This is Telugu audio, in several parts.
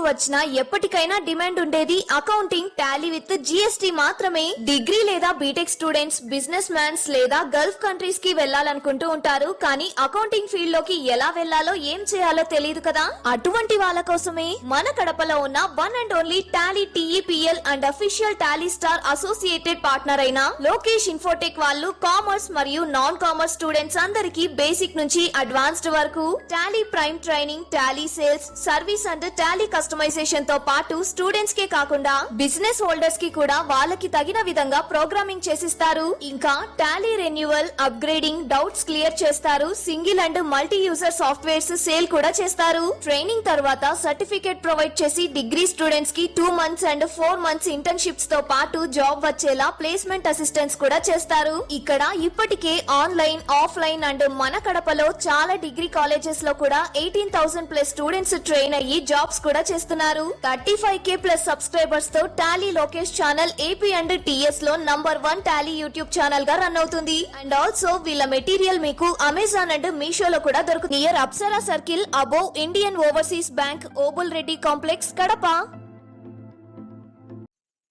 వచ్చినా ఎప్పటికైనా డిమాండ్ ఉండేది అకౌంటింగ్ టాలీ విత్ జిఎస్టి మాత్రమే. డిగ్రీ లేదా బీటెక్ స్టూడెంట్స్, బిజినెస్ మ్యాన్స్ లేదా గల్ఫ్ కంట్రీస్ కి వెళ్లాలనుకుంటూ ఉంటారు. కానీ అకౌంటింగ్ ఫీల్డ్ లోకి ఎలా వెళ్లాలో, ఏం చేయాలో తెలియదు కదా. అటువంటి వాళ్ళ కోసమే మన కడపలో ఉన్న one and only Tally TEPL and official Tally star associated partner అయిన లోకేష్ ఇన్ఫోటెక్ వాళ్ళు కామర్స్ మరియు నాన్ కామర్స్ స్టూడెంట్స్ అందరికీ బేసిక్ నుంచి అడ్వాన్స్డ్ వరకు Tally Prime training, Tally sales, service and Tally customisation తో పాటు స్టూడెంట్స్ కే కాకుండా బిజినెస్ హోల్డర్స్ కి కూడా వాళ్ళకి తగిన విధంగా ప్రోగ్రామింగ్ చేసిస్తారు. ఇంకా Tally renewal, upgrading, doubts clear చేస్తారు. Single and multi user softwares sale కూడా చేస్తారు. ట్రైనింగ్ తర్వాత సర్టిఫికేట్ ప్రొవైడ్ చేసి డిగ్రీ స్టూడెంట్స్ కి 2 months అండ్ 4 months ఇంటర్న్షిప్స్ తో పాటు జాబ్ వచ్చేలా ప్లేస్మెంట్ అసిస్టెన్స్ కూడా చేస్తారు. ఇక్కడ ఇప్పటికే ఆన్లైన్, ఆఫ్లైన్ అండ్ మన కడపలో చాలా డిగ్రీ కాలేజెస్ లో కూడా 18,000+ స్టూడెంట్స్ ట్రైన్ అయ్యి జాబ్స్ కూడా చేస్తున్నారు. 35K+ సబ్స్క్రైబర్స్ తో Tally Lokesh channel AP and TS లో #1 టాలీ యూట్యూబ్ ఛానల్ గా రన్ అవుతుంది. అండ్ ఆల్సో వీళ్ళ మెటీరియల్ మీకు అమెజాన్ అండ్ మీషోలో కూడా దొరుకుతుంది. Near Apsara circle above Indian overseas bank, Obul Reddy complex, Kadapa.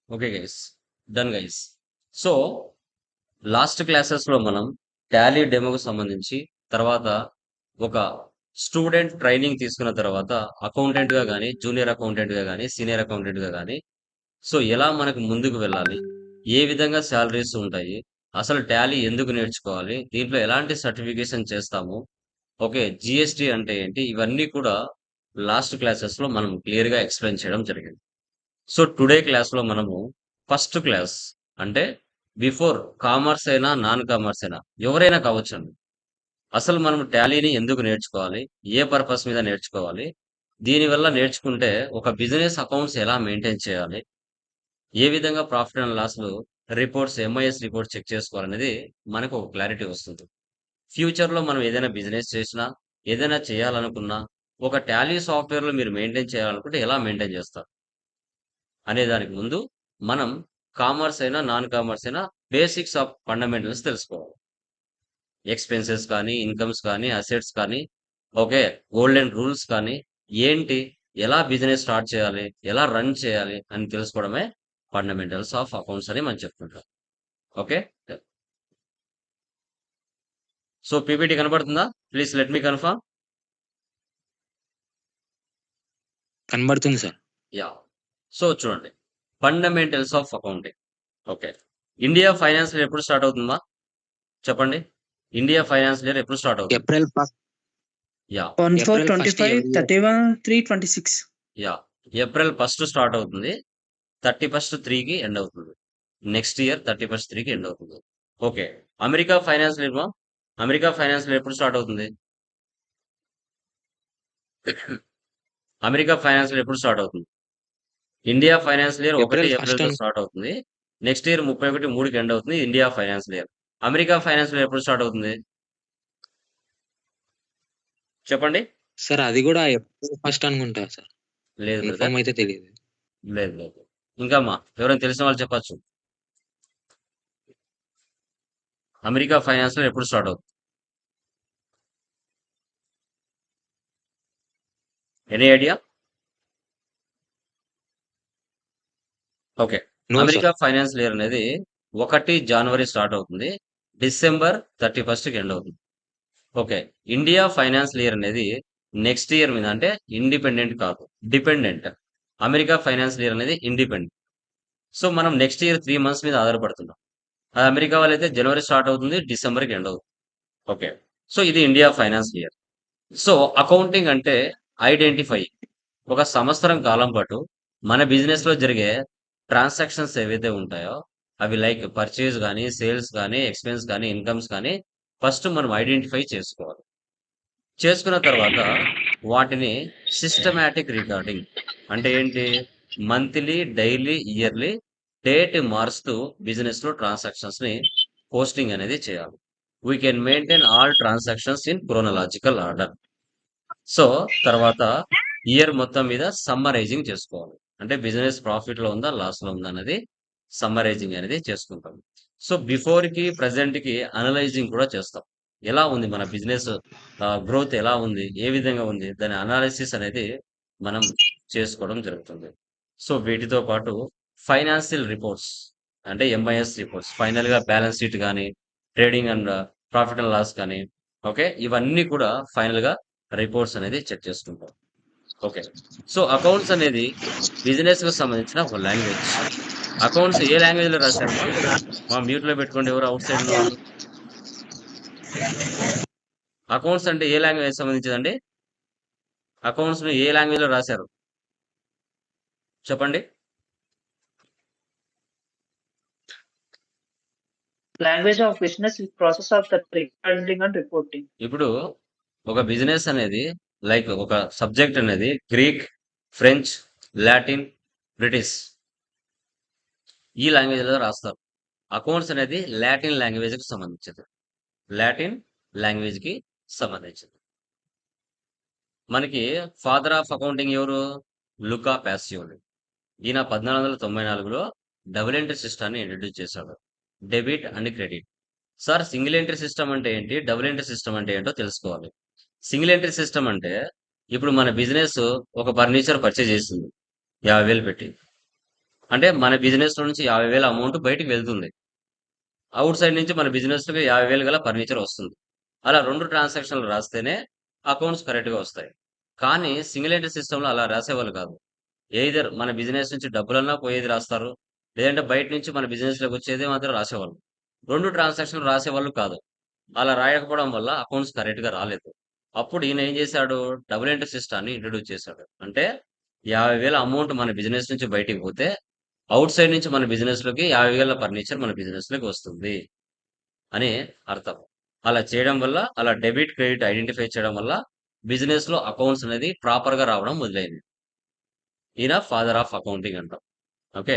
Okay guys, done guys. So last classes లో మనం టాలీ డెమోకు సంబంధించి, తర్వాత ఒక స్టూడెంట్ ట్రైనింగ్ తీసుకున్న తర్వాత అకౌంటెంట్ గా కానీ, జూనియర్ అకౌంటెంట్ గా కానీ, సీనియర్ అకౌంటెంట్ గా కానీ, సో ఎలా మనకు ముందుకు వెళ్ళాలి, ఏ విధంగా శాలరీస్ ఉంటాయి, అసలు టాలీ ఎందుకు నేర్చుకోవాలి, దీంట్లో ఎలాంటి సర్టిఫికేషన్ చేస్తాము, ఓకే జిఎస్టి అంటే ఏంటి, ఇవన్నీ కూడా లాస్ట్ క్లాసెస్ లో మనం క్లియర్ గా ఎక్స్ప్లెయిన్ చేయడం జరిగింది. సో టుడే క్లాస్ లో మనము ఫస్ట్ క్లాస్ అంటే బిఫోర్ కామర్స్ అయినా నాన్ కామర్స్ అయినా ఎవరైనా కావచ్చండి, అసలు మనం టాలీని ఎందుకు నేర్చుకోవాలి, ఏ పర్పస్ మీద నేర్చుకోవాలి, దీనివల్ల నేర్చుకుంటే ఒక బిజినెస్ అకౌంట్స్ ఎలా మెయింటైన్ చేయాలి, ఏ విధంగా profit and loss reports, MIS reports check చేసుకోవాలనేది మనకు ఒక క్లారిటీ వస్తుంది. ఫ్యూచర్ లో మనం ఏదైనా బిజినెస్ చేసినా, ఏదైనా చేయాలనుకున్నా, ఒక టాలీ సాఫ్ట్వేర్ లో మీరు మెయింటైన్ చేయాలనుకుంటే ఎలా మెయింటైన్ చేస్తారు అనే దానికి ముందు మనం కామర్స్ అయినా నాన్ కామర్స్ అయినా బేసిక్స్ ఆఫ్ ఫండమెంటల్స్ తెలుసుకోవాలి. ఎక్స్పెన్సెస్ కానీ, ఇన్కమ్స్ కానీ, అసెట్స్ కానీ, ఓకే గోల్డెన్ రూల్స్ కానీ, ఏంటి, ఎలా బిజినెస్ స్టార్ట్ చేయాలి, ఎలా రన్ చేయాలి అని తెలుసుకోవడమే ఫండమెంటల్స్ ఆఫ్ అకౌంట్స్ అని మనం చెప్పుకుంటాం. ఓకే, సో పీపీటీ కనబడుతుందా? Please let me confirm. కనబడుతుంది సార్. యా, సో చూడండి, fundamentals of accounting. Okay, India finance year ఎప్పుడు స్టార్ట్ అవుతుందా చెప్పండి. ఇండియా ఫైనాన్స్ ఇయర్ ఎప్పుడు స్టార్ట్ అవుతుంది? April yeah 14/25, 31/3/26. Yeah April 1 start అవుతుంది, 31st 3కి ఎండ్ అవుతుంది. నెక్స్ట్ ఇయర్ 31st 3కి ఎండ్ అవుతుంది. Okay, America finance year America finance year ఎప్పుడు స్టార్ట్ అవుతుంది? అమెరికా ఫైనాన్స్ ఇయర్ ఎప్పుడు స్టార్ట్ అవుతుంది? India finance year 1 April April 1 start అవుతుంది. నెక్స్ట్ ఇయర్ 31/3కి ఎండ్ అవుతుంది India finance year. America finance year ఎప్పుడు స్టార్ట్ అవుతుంది చెప్పండి. సార్ అది కూడా ఏప్రిల్ 1 అనుకుంటా సార్. లేదు బ్రదర్, కన్ఫర్మ్ అయితే తెలియదు. లేదు లేదు. ఇంకా మా ఎవరైనా తెలిసిన వాళ్ళు చెప్పచ్చు. అమెరికా ఫైనాన్స్ ఇయర్ ఎప్పుడు స్టార్ట్ అవుతుంది? Any idea? Okay, no America sir. Finance year అనేది 1 జనవరి స్టార్ట్ అవుతుంది, డిసెంబర్ 31కి ఎండ్ అవుతుంది. ఓకే, ఇండియా ఫైనాన్స్ ఇయర్ అనేది నెక్స్ట్ ఇయర్ మీద, అంటే ఇండిపెండెంట్ కాదు, డిపెండెంట్. అమెరికా ఫైనాన్స్ ఇయర్ అనేది ఇండిపెండెంట్. సో మనం నెక్స్ట్ ఇయర్ 3 months మీద ఆధారపడుతున్నాం. అది అమెరికా వాళ్ళైతే జనవరి స్టార్ట్ అవుతుంది, డిసెంబర్కి ఎండ్ అవుతుంది. ఓకే, సో ఇది India finance year. So accounting అంటే ఐడెంటిఫై, ఒక సంవత్సరం కాలం పాటు మన బిజినెస్ లో జరిగే ట్రాన్సాక్షన్స్ ఏవైతే ఉంటాయో అవి లైక్ పర్చేజ్ కానీ, సేల్స్ కానీ, ఎక్స్పెన్స్ కానీ, ఇన్కమ్స్ కానీ ఫస్ట్ మనం ఐడెంటిఫై చేసుకోవాలి. చేసుకున్న తర్వాత వాటిని సిస్టమాటిక్ రికార్డింగ్ అంటే ఏంటి, మంత్లీ, డైలీ, ఇయర్లీ డేట్ మారుస్తూ బిజినెస్ లో ట్రాన్సాక్షన్స్ ని పోస్టింగ్ అనేది చేయాలి. We can maintain all transactions in chronological order. So తర్వాత ఇయర్ మొత్తం మీద సమ్మరైజింగ్ చేసుకోవాలి, అంటే బిజినెస్ ప్రాఫిట్ లో ఉందా, లాస్ లో ఉందా అనేది సమ్మరైజింగ్ అనేది చేసుకుంటాం. సో బిఫోర్ కి ప్రెసెంట్ కి అనలైజింగ్ కూడా చేస్తాం. ఎలా ఉంది మన బిజినెస్ గ్రోత్, ఎలా ఉంది, ఏ విధంగా ఉంది, దాని అనాలిసిస్ అనేది మనం చేసుకోవడం జరుగుతుంది. సో వీటితో పాటు ఫైనాన్షియల్ రిపోర్ట్స్ అంటే ఎంఐఎస్ రిపోర్ట్స్ ఫైనల్‌గా బ్యాలెన్స్ షీట్ గాని, trading and profit and loss కానీ ఓకే. ఇవన్నీ కూడా ఫైనల్‌గా రిపోర్ట్స్ అనేది చెక్ చేసుకుంటాం. ఓకే. సో అకౌంట్స్ అనేది బిజినెస్‌కి సంబంధించిన ఒక లాంగ్వేజ్. అకౌంట్స్ ఏ లాంగ్వేజ్‌లో రాశారమ్మా? మ్యూట్‌లో పెట్టుకోండి ఎవరు ఔట్ సైడ్ ఉన్నవాళ్ళు. అకౌంట్స్ అంటే ఏ లాంగ్వేజ్ సంబంధించిందండి? అకౌంట్స్‌ని ఏ లాంగ్వేజ్‌లో రాశారు? చెప్పండి. Language of business is process of the recording and reporting. ఇప్పుడు ఒక బిజినెస్ అనేది లైక్ ఒక సబ్జెక్ట్ అనేది గ్రీక్, ఫ్రెంచ్, లాటిన్, బ్రిటిష్ ఈ లాంగ్వేజ్‌లో రాస్తారు. అకౌంట్స్ అనేది లాటిన్ లాంగ్వేజ్‌కి సంబంధించింది. లాటిన్ లాంగ్వేజ్‌కి సంబంధించింది. మనకి ఫాదర్ ఆఫ్ అకౌంటింగ్ ఎవరు? లుకా పాసియోలి. ఈయన 1494లో డబుల్ ఎంట్రీ సిస్టమ్‌ని ఇంట్రొడ్యూస్ చేశాడు. Debit and credit. Sir single entry system అంటే ఏంటి? డబుల్ ఎంట్రీ సిస్టమ్ అంటే ఏంటో తెలుసుకోవాలి. సింగిల్ ఎంట్రీ సిస్టమ్ అంటే ఇప్పుడు మన బిజినెస్ ఒక ఫర్నిచర్ పర్చేజ్ చేసింది 50,000 పెట్టి. అంటే మన బిజినెస్‌లో నుంచి 50,000 అమౌంట్ బయటికి వెళ్తుంది. ఔట్ సైడ్ నుంచి మన బిజినెస్‌లోకి 50,000 గల ఫర్నిచర్ వస్తుంది. అలా 2 ట్రాన్సాక్షన్‌లు రాస్తేనే అకౌంట్స్ కరెక్ట్‌గా వస్తాయి. కానీ సింగిల్ ఎంట్రీ సిస్టమ్‌లో అలా రాసేవాళ్ళు కాదు. ఎయిదర్ మన బిజినెస్ నుంచి డబ్బులన్నా పోయేది రాస్తారు. లేదంటే బయట నుంచి మన బిజినెస్‌లోకి వచ్చేది మాత్రం రాసేవాళ్ళు. 2 ట్రాన్సాక్షన్‌లు రాసేవాళ్ళు కాదు. అలా రాయకపోవడం వల్ల అకౌంట్స్ కరెక్ట్‌గా రాలేదు. అప్పుడు ఈయన ఏం చేశాడు? డబుల్ ఎంట్రీ సిస్టమ్‌ని ఇంట్రొడ్యూస్ చేశాడు. అంటే 50,000 అమౌంట్ మన బిజినెస్ నుంచి బయటికి పోతే ఔట్ సైడ్ నుంచి మన బిజినెస్‌లోకి 50,000 ఫర్నిచర్ మన బిజినెస్‌లోకి వస్తుంది అని అర్థం. అలా చేయడం వల్ల అలా డెబిట్, క్రెడిట్ ఐడెంటిఫై చేయడం వల్ల బిజినెస్‌లో అకౌంట్స్ అనేది ప్రాపర్‌గా రావడం మొదలైంది. ఈయన ఫాదర్ ఆఫ్ అకౌంటింగ్ అంటాం. Okay.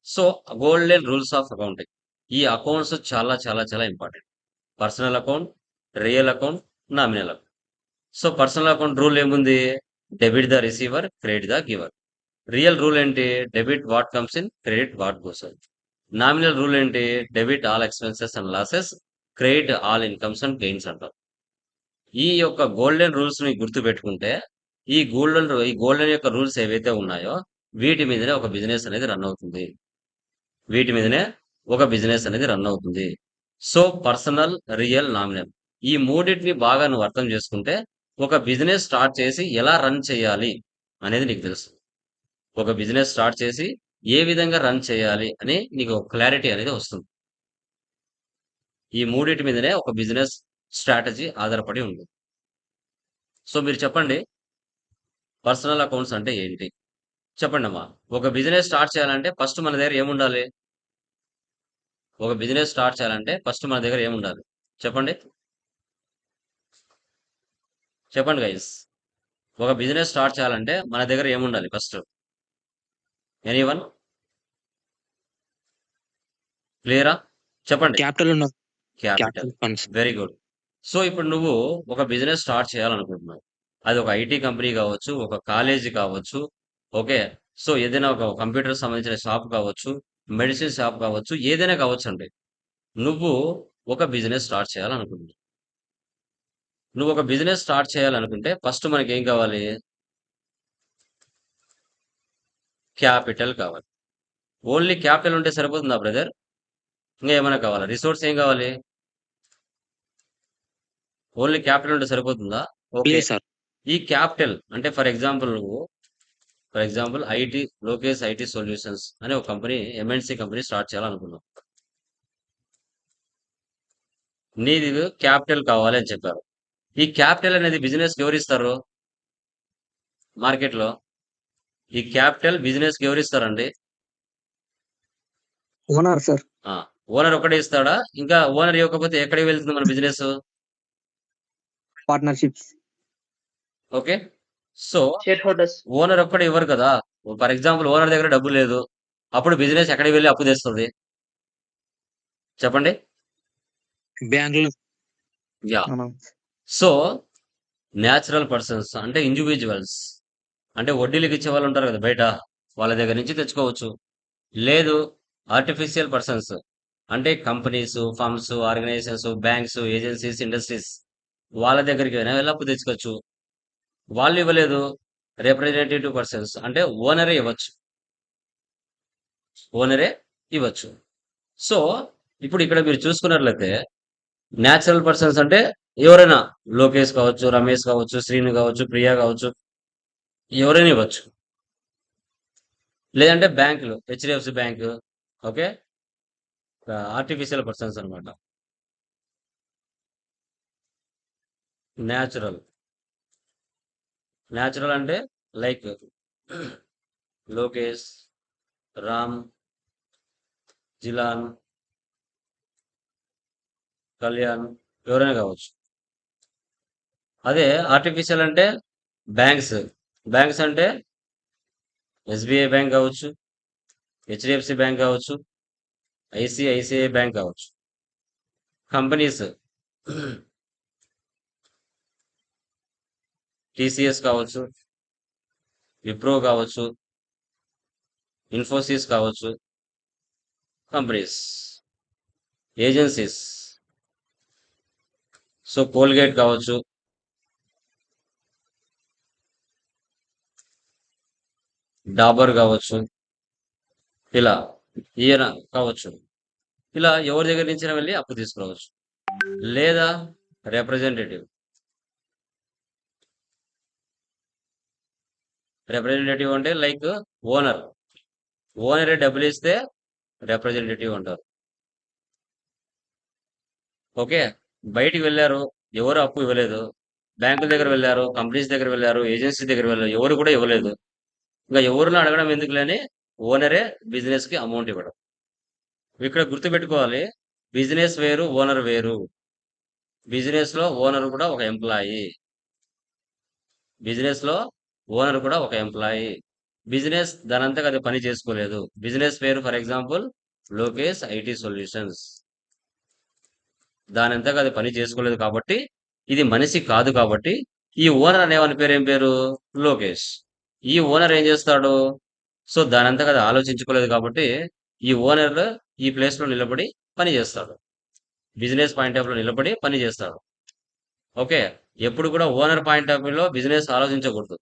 So golden rules of accounting. ఈ అకౌంట్స్ చాలా చాలా చాలా important. Personal account, real account, nominal account. So personal account rule ఏముంది? Debit the receiver, credit the giver. Real rule ఏంటి? Debit what comes in, credit what goes out. Nominal rule ఏంటి? Debit all expenses and losses, credit all incomes and gains అంటాం. ఈ యొక్క గోల్డెన్ రూల్స్‌ని గుర్తుపెట్టుకుంటే ఈ గోల్డెన్ యొక్క రూల్స్ ఏవైతే ఉన్నాయో వీటి మీదనే ఒక బిజినెస్ అనేది రన్ అవుతుంది. వీటి మీదనే ఒక బిజినెస్ అనేది రన్ అవుతుంది. సో పర్సనల్, రియల్, నామినల్ ఈ మూడిటిని బాగా నువ్వు అర్థం చేసుకుంటే ఒక బిజినెస్ స్టార్ట్ చేసి ఎలా రన్ చేయాలి అనేది నీకు తెలుసు. ఒక బిజినెస్ స్టార్ట్ చేసి ఏ విధంగా రన్ చేయాలి అని నీకు ఒక క్లారిటీ అనేది వస్తుంది. ఈ మూడిటి మీదనే ఒక బిజినెస్ స్ట్రాటజీ ఆధారపడి ఉంటుంది. సో మీరు చెప్పండి పర్సనల్ అకౌంట్స్ అంటే ఏంటి? చెప్పండమ్మా. ఒక బిజినెస్ స్టార్ట్ చేయాలంటే ఫస్ట్ మన దగ్గర ఏముండాలి? ఒక బిజినెస్ స్టార్ట్ చేయాలంటే ఫస్ట్ మన దగ్గర ఏముండాలి? చెప్పండి. చెప్పండి గైస్. ఒక బిజినెస్ స్టార్ట్ చేయాలంటే మన దగ్గర ఏముండాలి ఫస్ట్? ఎనీవన్? క్లియరా? చెప్పండి. క్యాపిటల్ ఉన్న capital. Capital funds. Very good. So ఇప్పుడు నువ్వు ఒక బిజినెస్ స్టార్ట్ చేయాలనుకుంటున్నావు. అది ఒక ఐటీ కంపెనీ కావచ్చు, ఒక కాలేజీ కావచ్చు. ఓకే. సో ఏదైనా ఒక కంప్యూటర్ సంబంధించిన షాప్ కావచ్చు, మెడిసిన్ షాప్ కావచ్చు, ఏదైనా కావచ్చండి. నువ్వు ఒక బిజినెస్ స్టార్ట్ చేయాలనుకుంటున్నావు. నువ్వు ఒక బిజినెస్ స్టార్ట్ చేయాలనుకుంటే ఫస్ట్ మనకేం కావాలి? క్యాపిటల్ కావాలి. ఓన్లీ క్యాపిటల్ ఉంటే సరిపోతుందా బ్రదర్? ఇంకా ఏమైనా కావాలా? రిసోర్స్ ఏం కావాలి? ఓన్లీ క్యాపిటల్ ఉంటే సరిపోతుందా? ఓకే. లేదు సార్. ఈ క్యాపిటల్ అంటే for example IT Lokesh IT solutions అనే ఒక కంపెనీ ఎంఎన్సీ కంపెనీ స్టార్ట్ చేయాలనుకున్నావు. నీది క్యాపిటల్ కావాలి అని చెప్పారు. ఈ క్యాపిటల్ అనేది బిజినెస్ కి ఎవరిస్తారు? మార్కెట్లో ఈ క్యాపిటల్ బిజినెస్ కి ఎవరిస్తారండి? Owner sir. ఓనర్ ఒకటే ఇస్తాడా? ఇంకా ఓనర్ ఇవ్వకపోతే ఎక్కడికి వెళ్తుంది మన business? Partnerships. Okay. So Shareholders. Owner ఒక్కడే ఇవ్వరు కదా. ఫర్ ఎగ్జాంపుల్ ఓనర్ దగ్గర డబ్బు లేదు. అప్పుడు బిజినెస్ ఎక్కడికి వెళ్ళి అప్పు తెస్తుంది? చెప్పండి. బ్యాంకులు. యా. సో న్యాచురల్ పర్సన్స్ అంటే ఇండివిజువల్స్ అంటే వడ్డీలకు ఇచ్చే వాళ్ళు ఉంటారు కదా బయట, వాళ్ళ దగ్గర నుంచి తెచ్చుకోవచ్చు. లేదు ఆర్టిఫిషియల్ పర్సన్స్ అంటే companies, firms, organisations, banks, agencies, industries వాళ్ళ దగ్గరికి వెళ్ళి అప్పు తెచ్చుకోవచ్చు. వాళ్ళు ఇవ్వలేదు రిప్రజెంటేటివ్ పర్సన్స్ అంటే ఓనరే ఇవ్వచ్చు. ఓనరే ఇవ్వచ్చు. సో, ఇప్పుడు ఇక్కడ మీరు చూసుకున్నట్లయితే న్యాచురల్ పర్సన్స్ అంటే ఎవరైనా లోకేష్ కావచ్చు, రమేష్ కావచ్చు, శ్రీను కావచ్చు, ప్రియా కావచ్చు, ఎవరైనా ఇవ్వచ్చు. లేదంటే బ్యాంకులు, HDFC bank, okay, artificial persons అనమాట. న్యాచురల్ న్యాచురల్ అంటే లైక్ లోకేష్, రామ్, జిలాన్, కళ్యాణ్, ఎవరైనా కావచ్చు. అదే ఆర్టిఫిషియల్ అంటే బ్యాంక్స్. బ్యాంక్స్ అంటే ఎస్బీఐ బ్యాంక్ కావచ్చు, హెచ్డిఎఫ్సి బ్యాంక్ కావచ్చు, ఐసిఐసిఐ బ్యాంక్ కావచ్చు. కంపెనీస్ టీసీఎస్ కావచ్చు, విప్రో కావచ్చు, ఇన్ఫోసిస్ కావచ్చు. కంపెనీస్, ఏజెన్సీస్, సో కోల్గేట్ కావచ్చు, డాబర్ కావచ్చు, ఇలా ఈయన కావచ్చు. ఇలా ఎవరి దగ్గర నుంచి వెళ్ళి అప్పు తీసుకురావచ్చు. లేదా రిప్రజెంటేటివ్. రిప్రజెంటేటివ్ అంటే లైక్ ఓనర్. ఓనరే డబ్బులు ఇస్తే రిప్రజెంటేటివ్ అంటారు. ఓకే, బయటికి వెళ్ళారు, ఎవరు అప్పు ఇవ్వలేదు. బ్యాంకుల దగ్గర వెళ్ళారు, కంపెనీస్ దగ్గర వెళ్ళారు, ఏజెన్సీ దగ్గర వెళ్ళారు, ఎవరు కూడా ఇవ్వలేదు. ఇంకా ఎవరిని అడగడం ఎందుకులేని ఓనరే బిజినెస్ కి అమౌంట్ ఇవ్వడం. ఇక్కడ గుర్తుపెట్టుకోవాలి, బిజినెస్ వేరు, ఓనర్ వేరు. బిజినెస్ లో ఓనర్ కూడా ఒక ఎంప్లాయీ. బిజినెస్ లో ఓనర్ కూడా ఒక ఎంప్లాయీ. బిజినెస్ దానంతగా అది పని చేసుకోలేదు. బిజినెస్ పేరు for example Lokesh IT solutions. దానంతగా అది పని చేసుకోలేదు కాబట్టి ఇది మనిషి కాదు. కాబట్టి ఈ ఓనర్ అనేవాని పేరు ఏం పేరు? లోకేష్. ఈ ఓనర్ ఏం చేస్తాడు? సో దానంతగా అది ఆలోచించుకోలేదు కాబట్టి ఈ ఓనర్ ఈ ప్లేస్ లో నిలబడి పని చేస్తాడు. బిజినెస్ పాయింట్ ఆఫ్ లో నిలబడి పని చేస్తాడు. ఓకే, ఎప్పుడు కూడా ఓనర్ పాయింట్ ఆఫ్ వ్యూలో బిజినెస్ ఆలోచించకూడదు.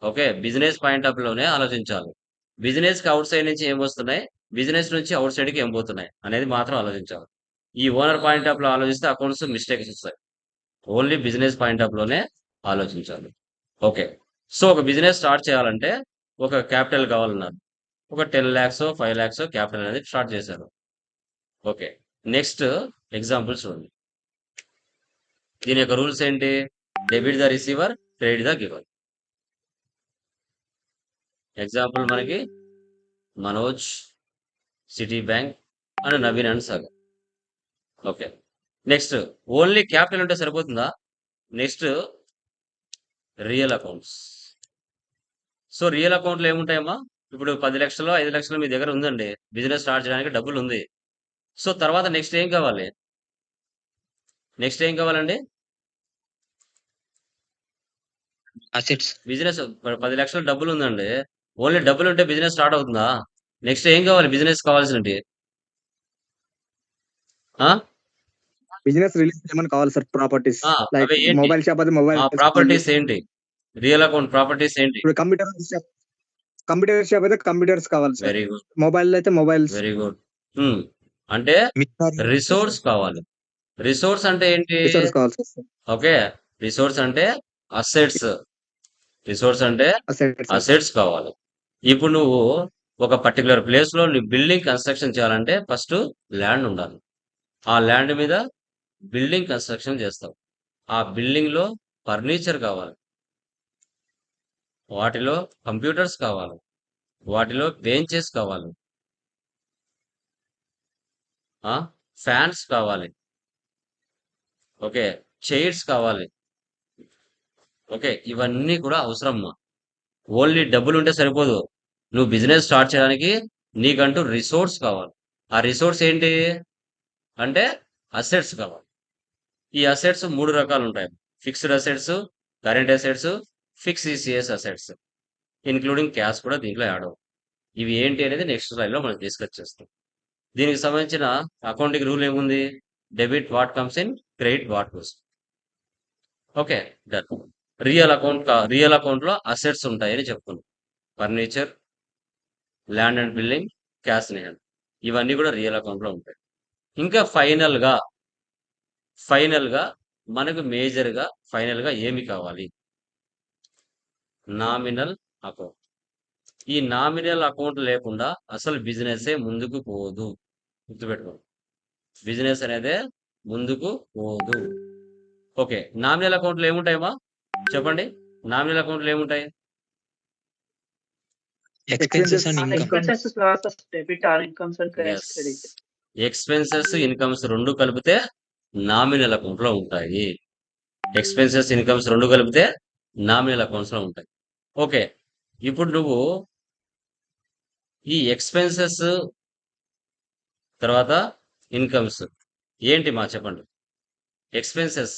ఓకే, బిజినెస్ పాయింట్ ఆఫ్ వ్యూలోనే ఆలోచించాలి. బిజినెస్ కి అవుట్ సైడ్ నుంచి ఏం వస్తున్నాయి, బిజినెస్ నుంచి అవుట్ సైడ్ కి ఏం పోతున్నాయి అనేది మాత్రం ఆలోచించాలి. ఈ ఓనర్ పాయింట్ ఆఫ్ లో ఆలోచిస్తే అకౌంట్స్ మిస్టేక్స్ వస్తాయి. ఓన్లీ బిజినెస్ పాయింట్ ఆఫ్ లోనే ఆలోచించాలి. ఓకే, సో ఒక బిజినెస్ స్టార్ట్ చేయాలంటే ఒక క్యాపిటల్ కావాలన్నారు. ఒక 10 lakhs 5 lakhs క్యాపిటల్ అనేది స్టార్ట్ చేశారు. ఓకే, నెక్స్ట్ ఎగ్జాంపుల్ చూడండి. దీని యొక్క రూల్స్ ఏంటి? Debit the receiver, credit the giver. Example మనకి Manoj, Citi bank and Naveen and Sagar. Okay, next only capital ఉంటే సరిపోతుందా? Next real accounts. So real అకౌంట్లో ఏముంటాయమ్మా? ఇప్పుడు 10 లక్షలు 5 లక్షలు మీ దగ్గర ఉందండి, బిజినెస్ స్టార్ట్ చేయడానికి డబ్బులు ఉంది. సో తర్వాత నెక్స్ట్ ఏం కావాలి? నెక్స్ట్ ఏం కావాలండి? అసెట్స్. బిజినెస్ 10 లక్షలు డబ్బులు ఉందండి, ఓన్లీ డబ్బులు ఉంటే బిజినెస్ స్టార్ట్ అవుతుందా? నెక్స్ట్ ఏం కావాలి? బిజినెస్ కావాల్సినవి బిజినెస్ రిలీజ్ ఏమైనా కావాలి సార్? ప్రాపర్టీస్ లైక్ అవి ఏంటి? మొబైల్ షాప్ అయితే మొబైల్ ప్రాపర్టీస్ ఏంటి? రియల్ అకౌంట్ ప్రాపర్టీస్ ఏంటి? ఇప్పుడు కంప్యూటర్ షాప్ అయితే కంప్యూటర్స్ కావాలి సార్. వెరీ గుడ్, మొబైల్ అయితే మొబైల్స్. Very good. అంటే రిసోర్స్ కావాలి. రిసోర్స్ అంటే ఏంటి? రిసోర్స్ కావాలి సార్. ఓకే, రిసోర్స్ అంటే అసెట్స్. రిసోర్స్ అంటే అసెట్స్. అసెట్స్ కావాలి. ఇప్పుడు నువ్వు ఒక పర్టికులర్ ప్లేస్ లో నీ బిల్డింగ్ కన్స్ట్రక్షన్ చేయాలంటే ఫస్ట్ ల్యాండ్ ఉండాలి. ఆ ల్యాండ్ మీద బిల్డింగ్ కన్స్ట్రక్షన్ చేస్తావు. ఆ బిల్డింగ్ లో ఫర్నిచర్ కావాలి, వాటిలో కంప్యూటర్స్ కావాలి, వాటిలో బెంచెస్ కావాలి, ఫ్యాన్స్ కావాలి, ఓకే, చైర్స్ కావాలి. ఓకే, ఇవన్నీ కూడా అవసరమ్మా. ఓన్లీ డబ్బులు ఉంటే సరిపోదు. నువ్వు బిజినెస్ స్టార్ట్ చేయడానికి నీకంటూ రిసోర్స్ కావాలి. ఆ రిసోర్స్ ఏంటి అంటే అసెట్స్ కావాలి. ఈ అసెట్స్ 3 రకాలు ఉంటాయి. Fixed assets, current assets, fix ECS assets, including cash కూడా దీంట్లో యాడ్ అవుతుంది. ఇవి ఏంటి అనేది నెక్స్ట్ స్లైడ్ లో మనం డిస్కస్ చేస్తాం. దీనికి సంబంధించిన అకౌంటింగ్ రూల్ ఏముంది? Debit what comes in, credit what goes. Okay, done. Real account లో అసెట్స్ ఉంటాయని చెప్తున్నాం. Furniture, land and building, cash in hand, ఇవన్నీ కూడా రియల్ అకౌంట్ లో ఉంటాయి. ఇంకా ఫైనల్ గా మనకు ఫైనల్ గా ఏమి కావాలి? Nominal account. ఈ నామినల్ అకౌంట్ లేకుండా అసలు బిజినెస్ ముందుకు పోదు. గుర్తుపెట్టుకోండి, బిజినెస్ అనేదే ముందుకు పోదు. ఓకే, నామినల్ అకౌంట్లు ఏముంటాయమ్మా చెప్పండి? నామినల్ అకౌంట్లు ఏముంటాయి? Expenses and On income. expenses, losses, debit, or incomes and credit. Expenses, incomes రెండు కలిపితే నామినల్ అకౌంట్ లో ఉంటాయి. ఎక్స్పెన్సెస్, ఇన్కమ్స్ రెండు కలిపితే నామినల్ అకౌంట్స్ లో ఉంటాయి. ఓకే, ఇప్పుడు నువ్వు ఈ ఎక్స్పెన్సెస్ తర్వాత ఇన్కమ్స్ ఏంటి మా చెప్పండి? ఎక్స్పెన్సెస్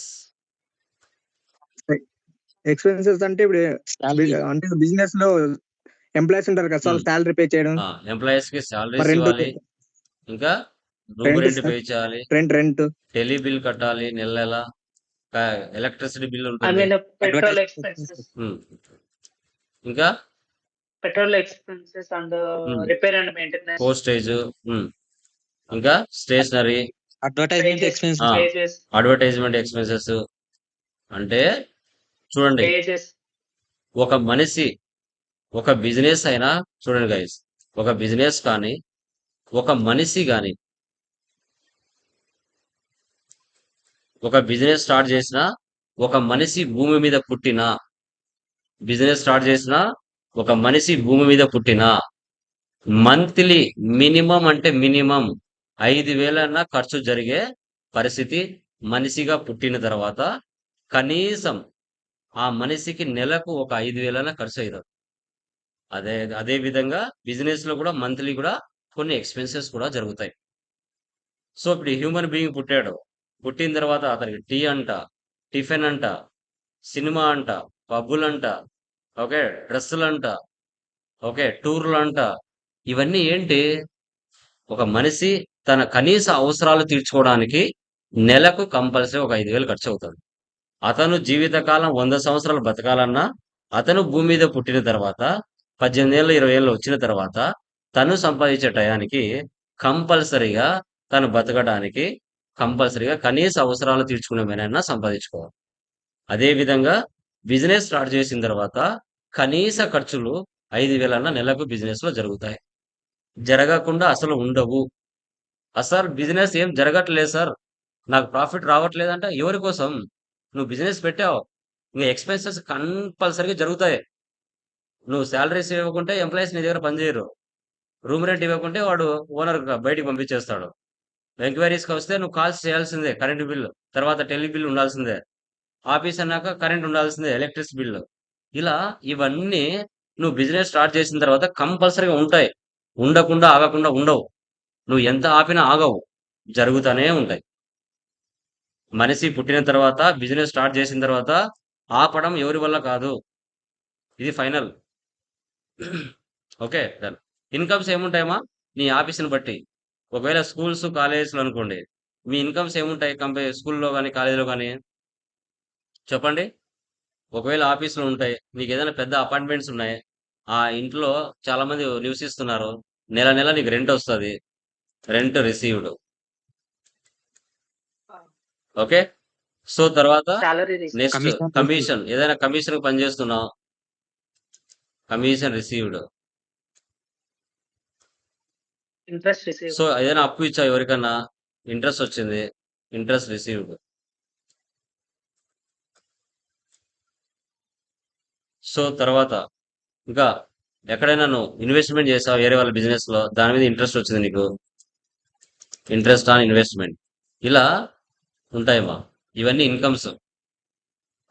ఎక్స్పెన్సెస్ అంటే ఇప్పుడు అంటే బిజినెస్ లో ఎంప్లాయీస్ ఉంటారు కదా సార్, సాలరీ పే చేయడం, ఎంప్లాయీస్ కి సాలరీస్ రెంట్, ఇవ్వాలి, ఇంకా రూమ్ రెంట్ రెంట్ పే చేయాలి, రెంట్ టెలి బిల్ కట్టాలి, నెల నెల ఎలక్ట్రిసిటీ బిల్ I ఉంటుంది, mean, petrol Advertise- expenses, um. ఇంకా petrol expenses and Hmm. repair and maintenance, postage, ఇంకా stationery, advertisement wages, expense. wages, advertisement expenses. అంటే చూడండి, wages, ఒక మనిషి ఒక బిజినెస్ అయినా చూడండి గైస్, ఒక బిజినెస్ కానీ ఒక మనిషి కానీ ఒక బిజినెస్ స్టార్ట్ చేసిన, ఒక మనిషి భూమి మీద పుట్టిన బిజినెస్ స్టార్ట్ చేసిన ఒక మనిషి భూమి మీద పుట్టిన మంత్లీ మినిమం అంటే మినిమం 5,000 ఖర్చు జరిగే పరిస్థితి మనిషిగా పుట్టిన తర్వాత కనీసం ఆ మనిషికి నెలకు ఒక 5,000 ఖర్చు అవుతుంది. అదే విధంగా బిజినెస్ లో కూడా మంత్లీ కూడా కొన్ని ఎక్స్పెన్సెస్ కూడా జరుగుతాయి. సో ఇప్పుడు హ్యూమన్ బీయింగ్ పుట్టిన తర్వాత అతనికి టీ అంట, టిఫిన్ అంట, సినిమా అంట, పబ్బులు అంట, ఓకే, డ్రెస్సులు అంట, ఓకే, టూర్లు అంట, ఇవన్నీ ఏంటి? ఒక మనిషి తన కనీస అవసరాలు తీర్చుకోవడానికి నెలకు కంపల్సరీ ఒక 5,000 ఖర్చు అవుతుంది. అతను జీవితకాలం 100 సంవత్సరాలు బతకాలన్నా, అతను భూమి మీద పుట్టిన తర్వాత 18 ఏళ్ళు 20 ఏళ్ళు వచ్చిన తర్వాత తను సంపాదించే టయానికి కంపల్సరీగా తను బతకడానికి కంపల్సరీగా కనీస అవసరాలు తీర్చుకునే మేనైనా సంపాదించుకోవాలి. అదే విధంగా బిజినెస్ స్టార్ట్ చేసిన తర్వాత కనీస ఖర్చులు 5,000 నెలకు బిజినెస్ లో జరుగుతాయి. జరగకుండా అసలు ఉండవు. అసలు బిజినెస్ ఏం జరగట్లేదు సార్, నాకు ప్రాఫిట్ రావట్లేదంటే ఎవరి కోసం? నువ్వు బిజినెస్ పెట్టావు, ఇంకా ఎక్స్పెన్సెస్ కంపల్సరీగా జరుగుతాయి. నువ్వు శాలరీస్ ఇవ్వకుంటే ఎంప్లాయీస్ నీ దగ్గర పనిచేయరు, రూమ్ రెంట్ ఇవ్వకుంటే వాడు ఓనర్ బయటికి పంపించేస్తాడు, ఎంక్వైరీస్కి వస్తే నువ్వు కాల్స్ చేయాల్సిందే, కరెంటు బిల్లు, తర్వాత టెలి బిల్ ఉండాల్సిందే, ఆఫీస్ అన్నాక కరెంట్ ఉండాల్సిందే, ఎలక్ట్రిసిటీ బిల్లు, ఇలా ఇవన్నీ నువ్వు బిజినెస్ స్టార్ట్ చేసిన తర్వాత కంపల్సరీగా ఉంటాయి. ఉండకుండా ఆగకుండా ఉండవు. నువ్వు ఎంత ఆపినా ఆగవు, జరుగుతూనే ఉంటాయి. మనిషి పుట్టిన తర్వాత బిజినెస్ స్టార్ట్ చేసిన తర్వాత ఆపడం ఎవరి వల్ల కాదు. ఇది ఫైనల్. Okay, done. ఇన్కమ్స్ ఏముంటాయమ్మా? నీ ఆఫీస్ని బట్టి. ఒకవేళ స్కూల్స్ కాలేజెస్లో అనుకోండి, మీ ఇన్కమ్స్ ఏముంటాయి? స్కూల్లో కానీ కాలేజీలో కానీ చెప్పండి. ఒకవేళ ఆఫీస్లో ఉంటాయి, నీకు ఏదైనా పెద్ద అపార్ట్మెంట్స్ ఉన్నాయి, ఆ ఇంట్లో చాలా మంది నివసిస్తున్నారు, నెల నెల నీకు రెంట్ వస్తుంది, రెంట్ రిసీవ్డ్. ఓకే, సో తర్వాత salary received, next Commission commission, ఏదైనా కమిషన్ పనిచేస్తున్నావు, commission received. interest received, so ఏదైనా అప్పు ఇచ్చావు ఎవరికన్నా, ఇంట్రెస్ట్ వచ్చింది, ఇంట్రెస్ట్ రిసీవ్డ్. సో తర్వాత ఇంకా ఎక్కడైనా నువ్వు ఇన్వెస్ట్మెంట్ చేసావు వేరే వాళ్ళ బిజినెస్ లో, దాని మీద ఇంట్రెస్ట్ వచ్చింది నీకు, ఇంట్రెస్ట్ ఆన్ ఇన్వెస్ట్మెంట్. ఇలా ఉంటాయమ్మా, ఇవన్నీ ఇన్కమ్స్.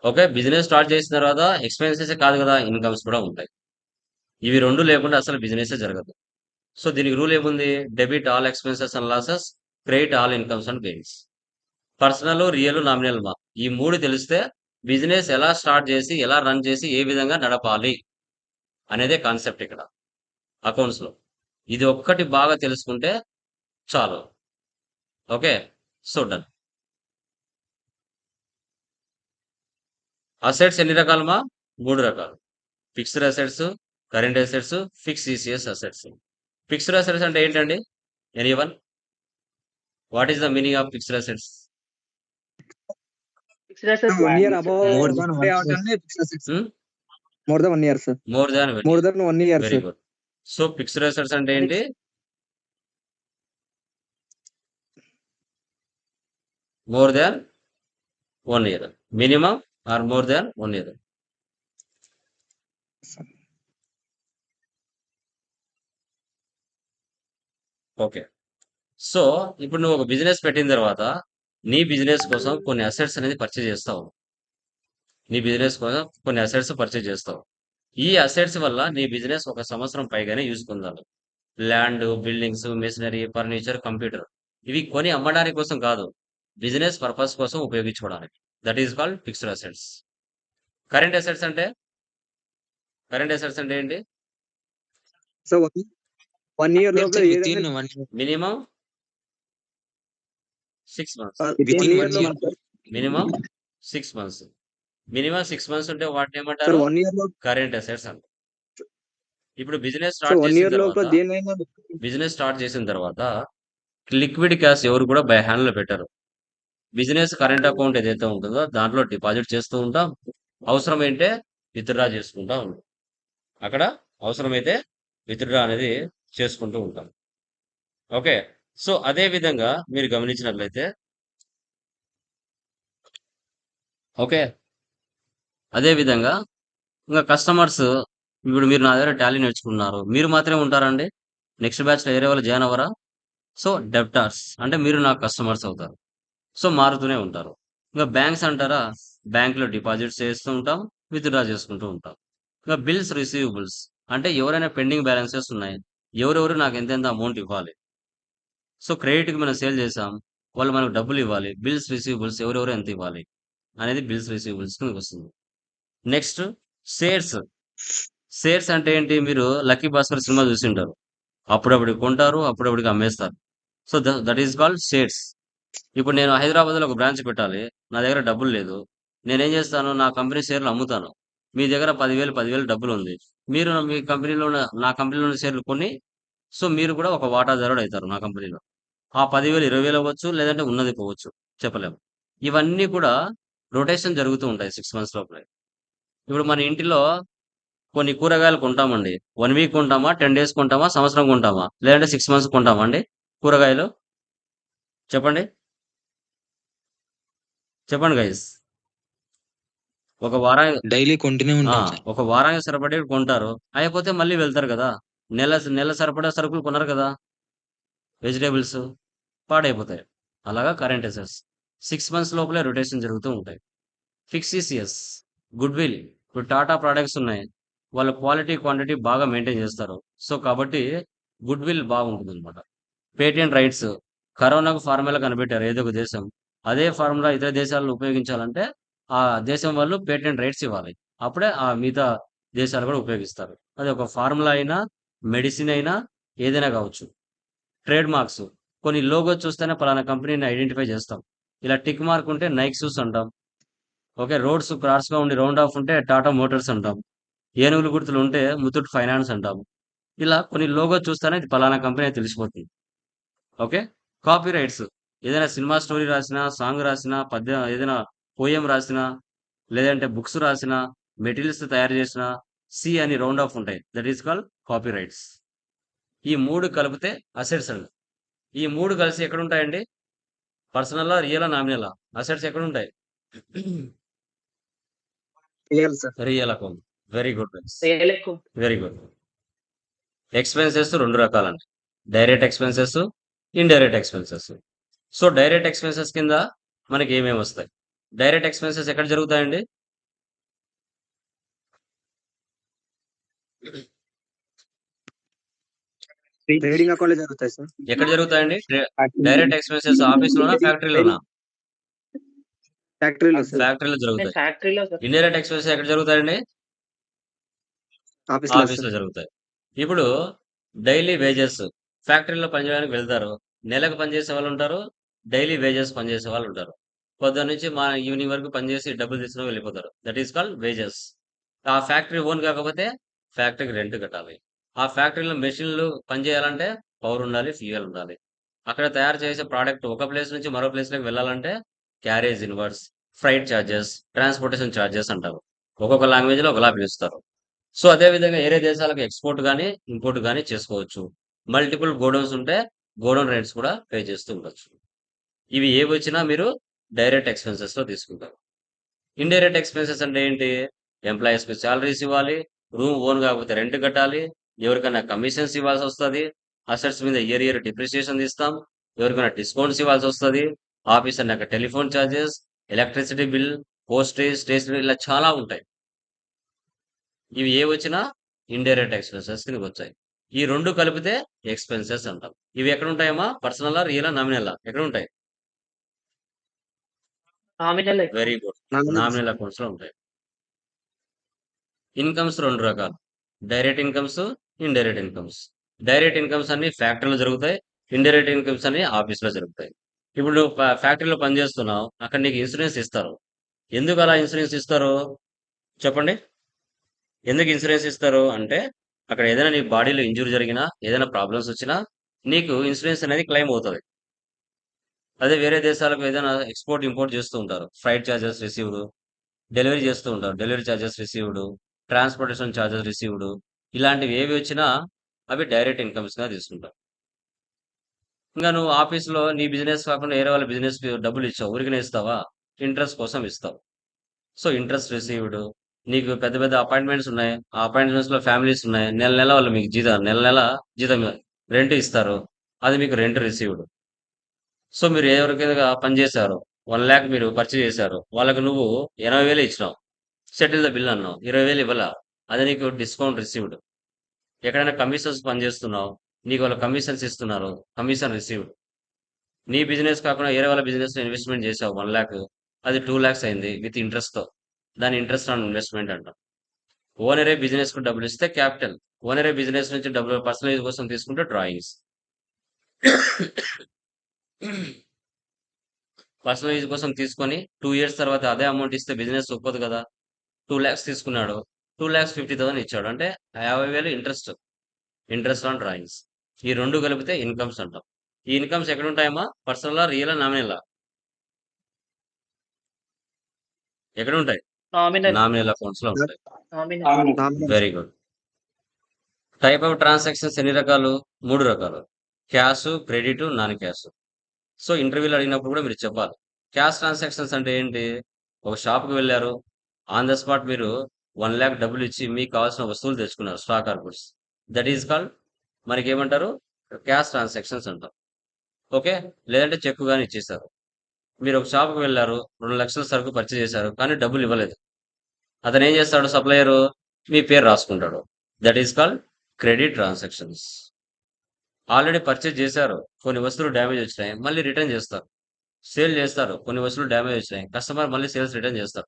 ఓకే, బిజినెస్ స్టార్ట్ చేసిన తర్వాత ఎక్స్పెన్సెస్ కాదు కదా, ఇన్కమ్స్ కూడా ఉంటాయి. ఇవి రెండు లేకుండా అసలు బిజినెస్ జరగదు. సో దీనికి రూల్ ఏముంది? Debit all expenses and losses, credit all incomes and gains. Personal, real, nominal మా ఈ మూడు తెలిస్తే బిజినెస్ ఎలా స్టార్ట్ చేసి ఎలా రన్ చేసి ఏ విధంగా నడపాలి అనేదే కాన్సెప్ట్ ఇక్కడ అకౌంట్స్ లో. ఇది ఒక్కటి బాగా తెలుసుకుంటే చాలు. Okay, so done. అసెట్స్ ఎన్ని రకాలమా? 3 రకాలు. Fixed assets, current assets, fix ECS assets. Fixed assets అంటే ఏంటండి? Anyone? What is the meaning of fixed assets? Fixed assets 1 year values. above More than ఉండే 1 year. వాటిని fixed assets. Hmm. More than 1 year sir. More than more than 1 year very sir. Good. So fixed assets అంటే ఏంటి? More than 1 year. Minimum or more than 1 year. Okay. So ఇప్పుడు నువ్వు ఒక బిజినెస్ పెట్టిన తర్వాత నీ బిజినెస్ కోసం కొన్ని అసెట్స్ అనేది పర్చేజ్ చేస్తావు. నీ బిజినెస్ కోసం కొన్ని అసెట్స్ పర్చేజ్ చేస్తావు. ఈ అసెట్స్ వల్ల నీ బిజినెస్ ఒక సంవత్సరం పైగానే యూజ్ పొందాలి. Land, buildings, machinery, furniture, computer ఇవి కొని అమ్మడానికి కోసం కాదు. బిజినెస్ పర్పస్ కోసం ఉపయోగించుకోవడానికి. That is called fixed assets. Current assets అంటే ఏంటి? సో 1 ఇయర్ లోపల Within ఏదైనా 1 year. Minimum 6 months. 1 Within year 1 లో year. Minimum 6 months. Minimum 6 months ఉంటే వాటిని సార్ ఏమంటారు? 1 ఇయర్ లో కరెంట్ అసెట్స్ అంటారు. ఇప్పుడు బిజినెస్ సో స్టార్ట్ 1 చేసిన ఇయర్ లోపల తర్వాత దేనైనా లిక్విడ్ క్యాష్ ఎవరు కూడా బై హ్యాండ్ లో పెట్టరు. బిజినెస్ కరెంట్ అకౌంట్ ఏదైతే ఉంటుందో దాంట్లో డిపాజిట్ చేస్తూ ఉంటాం. అవసరమైతే విత్డ్రా చేసుకుంటా ఉంటాం. అక్కడ అవసరమైతే విత్డ్రా అనేది చేసుకుంటూ ఉంటాం. ఓకే. సో అదే విధంగా మీరు గమనించినట్లయితే ఓకే. అదే విధంగా ఇంకా కస్టమర్స్ ఇప్పుడు మీరు నా దగ్గర టాలీ నేర్చుకున్నారు. మీరు మాత్రమే ఉంటారండి? నెక్స్ట్ బ్యాచ్‌లో వేరే వాళ్ళు జాయిన్ అవ్వరా? సో డెబ్టార్స్ అంటే మీరు నాకు కస్టమర్స్ అవుతారు. సో మారుతూనే ఉంటారు. ఇంకా బ్యాంక్స్ అంటారా? బ్యాంక్‌లో డిపాజిట్స్ చేస్తూ ఉంటాం. విత్‌డ్రా చేసుకుంటూ ఉంటాం. ఇంకా బిల్స్, రిసీవబుల్స్ అంటే ఎవరైనా పెండింగ్ బ్యాలెన్సెస్ ఉన్నాయి. ఎవరెవరు నాకు ఎంతెంత అమౌంట్ ఇవ్వాలి. సో క్రెడిట్‌కి మనం సేల్ చేసాం. వాళ్ళు మనకు డబ్బులు ఇవ్వాలి. బిల్స్, రిసీవబుల్స్ ఎవరెవరు ఎంత ఇవ్వాలి అనేది బిల్స్, రిసీవబుల్స్ కిందకి వస్తుంది. Next shares. షేర్స్ అంటే ఏంటి? మీరు 'లక్కీ భాస్కర్' సినిమా చూసుంటారు. అప్పుడప్పుడు కొంటారు. అప్పుడప్పుడుకి అమ్మేస్తారు. So that is called shares. ఇప్పుడు నేను హైదరాబాద్‌లో ఒక బ్రాంచ్ పెట్టాలి. నా దగ్గర డబ్బులు లేదు. నేనేం చేస్తాను? నా కంపెనీ షేర్లు అమ్ముతాను. మీ దగ్గర 10,000 డబ్బులుంది. మీరు మీ కంపెనీలో ఉన్న నా కంపెనీలో ఉన్న షేర్లు కొని సో మీరు కూడా ఒక వాటాదారుడు అయితారు నా కంపెనీలో. ఆ 10,000 20,000 అవ్వచ్చు. లేదంటే ఉన్నది పోవచ్చు. చెప్పలేము. ఇవన్నీ కూడా రొటేషన్ జరుగుతూ ఉంటాయి 6 మంత్స్ లోపలే. ఇప్పుడు మన ఇంటిలో కొన్ని కూరగాయలు కొంటామండి. 1 వీక్ కొంటామా? 10 డేస్ కొంటామా? సంవత్సరం కొంటామా? లేదంటే 6 మంత్స్ కొంటామా అండి కూరగాయలు? చెప్పండి. చెప్పండి గైస్. ఒక వారానికి డైలీ కొంటూనే ఉంటాం సార్. ఒక వారానికి సరిపడేవి కొంటారు. అయిపోతే మళ్ళీ వెళ్తారు కదా! నెల సరిపడా సరుకులు కొనరు కదా! వెజిటబుల్స్ పాడైపోతాయి. అలాగా కరెంట్ అసెట్స్ 6 మంత్స్ లోపలే రొటేషన్ జరుగుతూ ఉంటాయి. Fix ECS, good will. ఇప్పుడు టాటా ప్రొడక్ట్స్ ఉన్నాయి. వాళ్ళు క్వాలిటీ, క్వాంటిటీ బాగా మెయింటైన్ చేస్తారు. సో కాబట్టి గుడ్ విల్ బాగుంటుందన్నమాట. పేటెంట్ రైట్స్ కరోనాకు ఫార్ములా కనిపెట్టారు ఏదో ఒక దేశం. అదే ఫార్ములా ఇతర దేశాల్లో ఉపయోగించాలంటే ఆ దేశం వాళ్ళు పేటెంట్ రైట్స్ ఇవ్వాలి. అప్పుడే ఆ మిగతా దేశాలు కూడా ఉపయోగిస్తారు. అది ఒక ఫార్ములా అయినా, మెడిసిన్ అయినా ఏదైనా కావచ్చు. ట్రేడ్ మార్క్స్ కొన్ని లోగో చూస్తేనే పలానా కంపెనీని ఐడెంటిఫై చేస్తాం. ఇలా టిక్ మార్క్ ఉంటే నైక్ షూస్ అంటాం. ఓకే. రోడ్స్ క్రాస్‌గా ఉండి రౌండ్ ఆఫ్ ఉంటే టాటా మోటార్స్ అంటాం. ఏనుగులు గుర్తులు ఉంటే ముతూట్ ఫైనాన్స్ అంటాం. ఇలా కొన్ని లోగో చూస్తేనే ఇది పలానా కంపెనీ అని తెలిసిపోతుంది. ఓకే. కాపీ రైట్స్ ఏదైనా సినిమా స్టోరీ రాసినా, సాంగ్ రాసినా, ఏదైనా పోయెమ్ రాసినా, లేదంటే బుక్స్ రాసినా, మెటీరియల్స్ తయారు చేసినా సి అని రౌండ్ ఆఫ్ ఉంటాయి. That is called copyrights. ఈ 3 కలిపితే అసెట్స్ అండి. ఈ 3 కలిసి ఎక్కడుంటాయండి? పర్సనలా? రియలా? నామినలా? అసెట్స్ ఎక్కడుంటాయి? Real sir. Real account. Very good guys. Real account. Very good. Expenses 2 రకాలండి. Direct expenses, indirect expenses. So direct expenses కింద మనకి ఏమేమి వస్తాయి? డైరెక్ట్ ఎక్స్‌పెన్సెస్ ఎక్కడ జరుగుతాయండి? ట్రేడింగ్ అకౌంట్ లో జరుగుతాయి సార్. ఎక్కడ జరుగుతాయండి? డైరెక్ట్ ఎక్స్‌పెన్సెస్ ఆఫీస్‌లోనా? ఫ్యాక్టరీలోనా? ఫ్యాక్టరీలో సార్. ఫ్యాక్టరీలో జరుగుతాయి. ఫ్యాక్టరీలో సార్. ఇండైరెక్ట్ ఎక్స్‌పెన్సెస్ ఎక్కడ జరుగుతాయండి? ఆఫీస్ లో ఆఫీస్‌లో సార్. జరుగుతాయి. ఇప్పుడు డైలీ వేజెస్ ఫ్యాక్టరీలో పనిచేయడానికి వెళ్తారు. నెలకు పనిచేసే వాళ్ళు ఉంటారు. డైలీ వేజెస్ పనిచేసే వాళ్ళు ఉంటారు. పొద్దున్న నుంచి మా ఈవినింగ్ వరకు పనిచేసి డబ్బులు తీసుకొని వెళ్ళిపోతారు. That is called wages. ఆ ఫ్యాక్టరీ ఓన్ కాకపోతే ఫ్యాక్టరీకి రెంట్ కట్టాలి. ఆ ఫ్యాక్టరీలో మెషిన్లు పనిచేయాలంటే పవర్ ఉండాలి, ఫ్యూయల్ ఉండాలి. అక్కడ తయారు చేసే ప్రోడక్ట్ ఒక ప్లేస్ నుంచి మరో ప్లేస్‌లోకి వెళ్ళాలంటే carriage inwards, freight charges, transportation charges అంటారు. ఒక్కొక్క లాంగ్వేజ్‌లో ఒకలా పిలుస్తారు. సో, అదే విధంగా ఏరే దేశాలకు ఎక్స్‌పోర్ట్ గాని, ఇంపోర్ట్ గాని చేసుకోవచ్చు. మల్టిపుల్ గోడౌన్స్ ఉంటే గోడౌన్ రెంట్స్ కూడా పే చేస్తూ ఉండొచ్చు. ఇవి ఏవొచ్చినా మీరు డైరెక్ట్ ఎక్స్‌పెన్సెస్‌లో తీసుకుంటారు. ఇండైరెక్ట్ ఎక్స్‌పెన్సెస్ అంటే ఏంటి? ఎంప్లాయీస్‌కి సాలరీస్ ఇవ్వాలి, రూమ్ ఓన్ కాకపోతే రెంట్ కట్టాలి, ఎవరికైనా కమిషన్స్ ఇవ్వాల్సొస్తది, అసెట్స్ మీద ఇయర్ డిప్రిసియేషన్ ఇస్తాం, ఎవరికైనా డిస్కౌంట్స్ ఇవ్వాల్సొస్తది, ఆఫీస్ అన్నాక telephone charges, electricity bill, postage, stationery ఇలా చాలా ఉంటాయి. ఇవి ఏవొచ్చినా ఇండైరెక్ట్ ఎక్స్‌పెన్సెస్ కిందకొచ్చాయి. ఈ 2 కలిపితే ఎక్స్‌పెన్సెస్ అంటాం. ఇవి ఎక్కడుంటాయమ్మా? పర్సనలా? రియలా? నామినలా? ఎక్కడుంటాయి? Nominal very account. Good. Nominals. Nominal అకౌంట్స్‌లో ఉంటాయి. ఇన్‌కమ్స్ 2 రకాలు. Direct incomes, indirect incomes. Direct incomes అన్నీ ఫ్యాక్టరీలో జరుగుతాయి. ఇండైరెక్ట్ ఇన్‌కమ్స్ అన్నీ ఆఫీస్‌లో జరుగుతాయి. ఇప్పుడు నువ్వు ఫ్యాక్టరీలో పనిచేస్తున్నావు. అక్కడ నీకు ఇన్సూరెన్స్ ఇస్తారు. ఎందుకు అలా ఇన్సూరెన్స్ ఇస్తారు? చెప్పండి. ఎందుకు ఇన్సూరెన్స్ ఇస్తారు అంటే, అక్కడ ఏదైనా నీ బాడీలో ఇంజ్యూరీ జరిగినా, ఏదైనా ప్రాబ్లమ్స్ వచ్చినా, నీకు ఇన్సూరెన్స్ అనేది క్లెయిమ్ అవుతది. అదే వేరే దేశాలకు ఏదైనా ఎక్స్‌పోర్ట్, ఇంపోర్ట్ చేస్తూ ఉంటారు. ఫ్రైట్ చార్జెస్ రిసీవ్డ్, డెలివరీ చేస్తూ ఉంటారు. Delivery charges received, transportation charges received ఇలాంటివి ఏవి వచ్చినా అవి డైరెక్ట్ ఇన్‌కమ్స్‌గా తీసుకుంటాం. ఇంగా నువ్వు ఆఫీస్‌లో నీ బిజినెస్ కాకుండా వేరే వాళ్ళ బిజినెస్‌కి డబ్బులిచ్చావు. ఊరికనే ఇస్తావా? ఇంట్రెస్ట్ కోసం ఇస్తావు. So, interest received. నీకు పెద్ద పెద్ద అపాయింట్మెంట్స్ ఉన్నాయి. ఆ అపాయింట్మెంట్స్‌లో ఫ్యామిలీస్ ఉన్నాయి. నెల నెల వాళ్ళు మీకు నెల నెల జీతం రెంట్ ఇస్తారు. అది మీకు రెంట్ రిసీవ్డ్. సో, మీరు ఎవరికైనా పని చేశారో 1,00,000 మీరు పర్చేజ్ చేశారు. వాళ్ళకి నువ్వు 80,000 ఇచ్చినావు. సెటిల్ ద బిల్ అన్నావు. 20,000 ఇవ్వలా. అది నీకు డిస్కౌంట్ రిసీవ్డ్. ఎక్కడైనా కమిషన్స్ పని చేస్తున్నావు. నీకు వాళ్ళు కమిషన్స్ ఇస్తున్నారు. Commission received. నీ బిజినెస్ కాకుండా వేరే వాళ్ళ బిజినెస్‌లో ఇన్వెస్ట్‌మెంట్ చేశావు 1,00,000 అది 2,00,000 అయింది విత్ ఇంట్రెస్ట్‌తో. దాన్ని ఇంట్రెస్ట్ ఆన్ ఇన్వెస్ట్‌మెంట్ అంటాం. ఓనరే బిజినెస్‌కు డబ్బులిస్తే క్యాపిటల్. ఓనరే బిజినెస్ నుంచి డబ్బులు పర్సనల్ యూజ్ కోసం తీసుకుంటే డ్రాయింగ్స్. పర్సనల్ యూజ్ కోసం తీసుకొని 2 ఇయర్స్ తర్వాత అదే అమౌంట్ ఇస్తే బిజినెస్ ఒప్పుకోదు కదా! 2,00,000 తీసుకున్నాడు. 2,50,000 ఇచ్చాడు. అంటే 50,000 ఇంట్రెస్ట్. Interest on drawings. ఈ 2 కలిపితే ఇన్‌కమ్స్ అంటాం. ఈ ఇన్‌కమ్స్ ఎక్కడుంటాయమ్మా? పర్సనలా? రియలా? నామినలా? ఎక్కడుంటాయి? నామినల్. నామినల్ అకౌంట్స్‌లో ఉంటాయి. Nominal. Nominals. Very good. Type of transactions ఎన్ని రకాలు? 3 రకాలు. Cash, credit, non cash. So, ఇంటర్వ్యూలో అడిగినప్పుడు కూడా మీరు చెప్పాలి. క్యాష్ ట్రాన్సాక్షన్స్ అంటే ఏంటి? ఒక షాప్‌కి వెళ్లారు. ఆన్ ద స్పాట్ మీరు 1,00,000 డబ్బులిచ్చి మీకు కావాల్సిన వస్తువులు తెచ్చుకున్నారు. Stock or goods. That is called మనకేమంటారు? క్యాష్ ట్రాన్సాక్షన్స్ అంటాం. ఓకే. లేదంటే చెక్ గాని ఇచ్చేసారు. మీరు ఒక షాప్‌కి వెళ్లారు. 2,00,000 సరుకు పర్చేజ్ చేశారు. కానీ డబ్బులు ఇవ్వలేదు. అతనేం చేస్తాడు సప్లయరు? మీ పేరు రాసుకుంటాడు. That is called credit transactions. Already purchase చేశారు. కొన్ని వస్తువులు డ్యామేజ్ వచ్చినాయి. మళ్ళీ రిటర్న్ చేస్తారు. సేల్ చేస్తారు. కొన్ని వస్తువులు డ్యామేజ్ వచ్చినాయి. కస్టమర్ మళ్ళీ సేల్స్ రిటర్న్ చేస్తారు.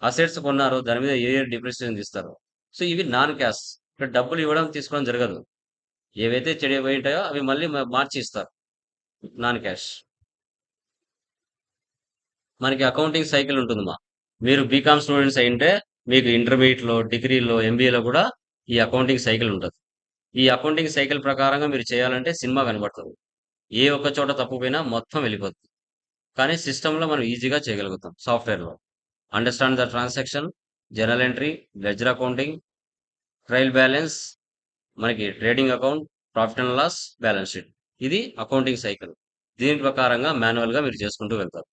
అసెట్స్ కొన్నారు. దాని మీద ఇయర్ డిప్రిసియేషన్ తీస్తారు. సో, ఇవి నాన్ క్యాష్. ఇక్కడ డబ్బులు ఇవ్వడం, తీసుకోవడం జరగదు. ఏవైతే చెడిపోయి ఉంటాయో అవి మళ్ళీ మార్చి ఇస్తారు. Non cash. మనకి అకౌంటింగ్ సైకిల్ ఉంటుందమ్మా. మీరు బీకామ్ స్టూడెంట్స్ అయింటే మీకు ఇంటర్మీడియేట్‌లో, డిగ్రీలో, ఎంబీఏలో కూడా ఈ అకౌంటింగ్ సైకిల్ ఉంటది. ఈ అకౌంటింగ్ సైకిల్ ప్రకారంగా మీరు చేయాలంటే సినిమా కనబడుతది. ఏ ఒక్క చోట తప్పుపోయినా మొత్తం వెళ్ళిపోద్ది. కానీ సిస్టమ్‌లో మనం ఈజీగా చేయగలుగుతాం సాఫ్ట్‌వేర్‌లో. Understand the transaction, journal entry, ledger accounting, trial balance, మనకి trading account, profit and loss, balance sheet. ఇది అకౌంటింగ్ సైకిల్. దీని ప్రకారంగా మాన్యువల్‌గా మీరు చేసుకుంటూ వెళ్తారు.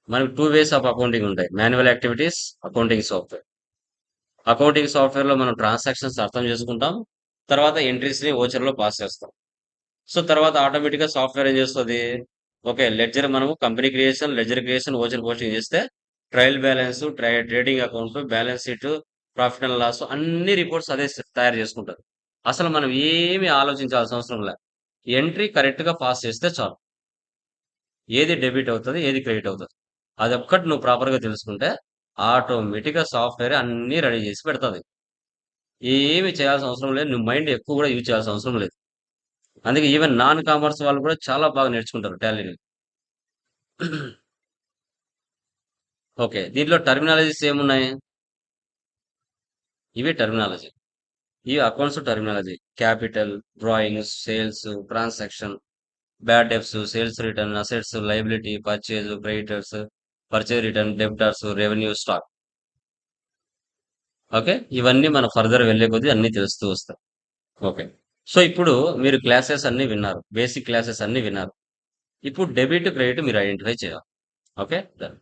మనకు 2 వేస్ ఆఫ్ అకౌంటింగ్ ఉంటాయి. Manual activities, accounting software. Accounting సాఫ్ట్‌వేర్‌లో మనం ట్రాన్సాక్షన్స్ అర్థం చేసుకుంటాం. తర్వాత ఎంట్రీస్‌ని వోచర్‌లో పాస్ చేస్తాం. సో, తర్వాత ఆటోమేటిక్‌గా సాఫ్ట్‌వేర్ ఏం చేస్తది? ఓకే. లెడ్జర్ మనము company creation, ledger creation, voucher posting చేస్తే trial balance, trading account, balance sheet, profit and loss అన్ని రిపోర్ట్స్ అదే తయారు చేసుకుంటది. అసలు మనం ఏమి ఆలోచించాల్సిన అవసరం లే. ఎంట్రీ కరెక్ట్‌గా పాస్ చేస్తే చాలు. ఏది డెబిట్ అవుతది, ఏది క్రెడిట్ అవుతది. అదొక్కటి నువ్వు ప్రాపర్‌గా తెలుసుకుంటే ఆటోమేటిక్‌గా సాఫ్ట్‌వేర్ అన్నీ రెడీ చేసి పెడతది. ఏమి చేయాల్సిన అవసరం లేదు. నువ్వు మైండ్ ఎక్కువ కూడా యూజ్ చేయాల్సిన అవసరం లేదు. అందుకే ఈవెన్ నాన్ కామర్స్ వాళ్ళు కూడా చాలా బాగా నేర్చుకుంటారు టాలీని. ఓకే. దీంట్లో టర్మినాలజీస్ ఏమున్నాయి? ఇవి టర్మినాలజీ. ఈ accounts terminology. Capital, drawings, sales, transaction, bad debts, sales return, assets, liability, purchase, creditors, purchase return, debtors, revenue, stock. Okay. ఇవన్నీ మనం ఫర్దర్ వెళ్ళే కొద్దీ అన్ని తెలుస్తూ వస్తాయి. ఓకే. సో ఇప్పుడు మీరు క్లాసెస్ అన్ని విన్నారు. బేసిక్ క్లాసెస్ అన్ని విన్నారు. ఇప్పుడు డెబిట్, క్రెడిట్ మీరు ఐడెంటిఫై చేయాలి. ఓకే. డన్.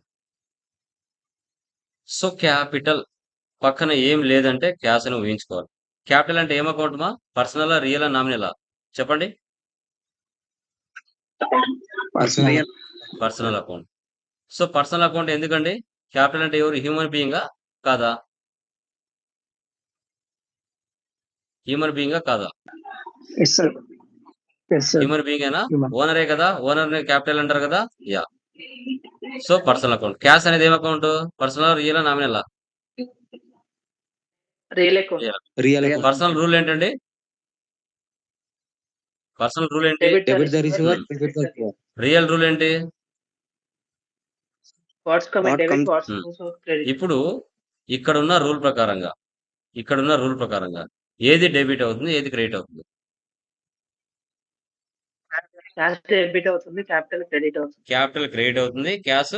సో క్యాపిటల్ పక్కన ఏం లేదంటే క్యాష్ అని ఊహించుకోవాలి. క్యాపిటల్ అంటే ఏం అకౌంట్ మా? పర్సనలా, రియలా, నామినలా? చెప్పండి. Personal personal account. So personal account ఎందుకండి? క్యాపిటల్ అంటే ఎవరు? హ్యూమన్ బీయింగా కాదా? హ్యూమన్ బీయింగా కాదా? Yes sir. Yes sir. Human బీయింగేనా? హ్యూమన్. ఓనరే కదా? ఓనర్‌ని క్యాపిటల్ అంటారు కదా? Yeah! So personal account. Cash అనేది ఏం అకౌంట్? పర్సనలా, రియలా, నామినలా? Real account. Real. Real account. Personal rule ఏంటండి? పర్సనల్ రూల్ ఏంటి? Debit the receiver, Hmm. Credit the giver. Real rule ఏంటి? What's coming What debit, comes- watts Hmm. Goes out credit. ఇప్పుడు ఇక్కడున్న రూల్ ప్రకారంగా ఏది డెబిట్ అవుతుంది? ఏది క్రెడిట్ అవుతుంది? క్యాష్ డెబిట్ అవుతుంది, క్యాపిటల్ క్రెడిట్ అవుతుంది. క్యాపిటల్ క్రెడిట్ అవుతుంది, క్యాష్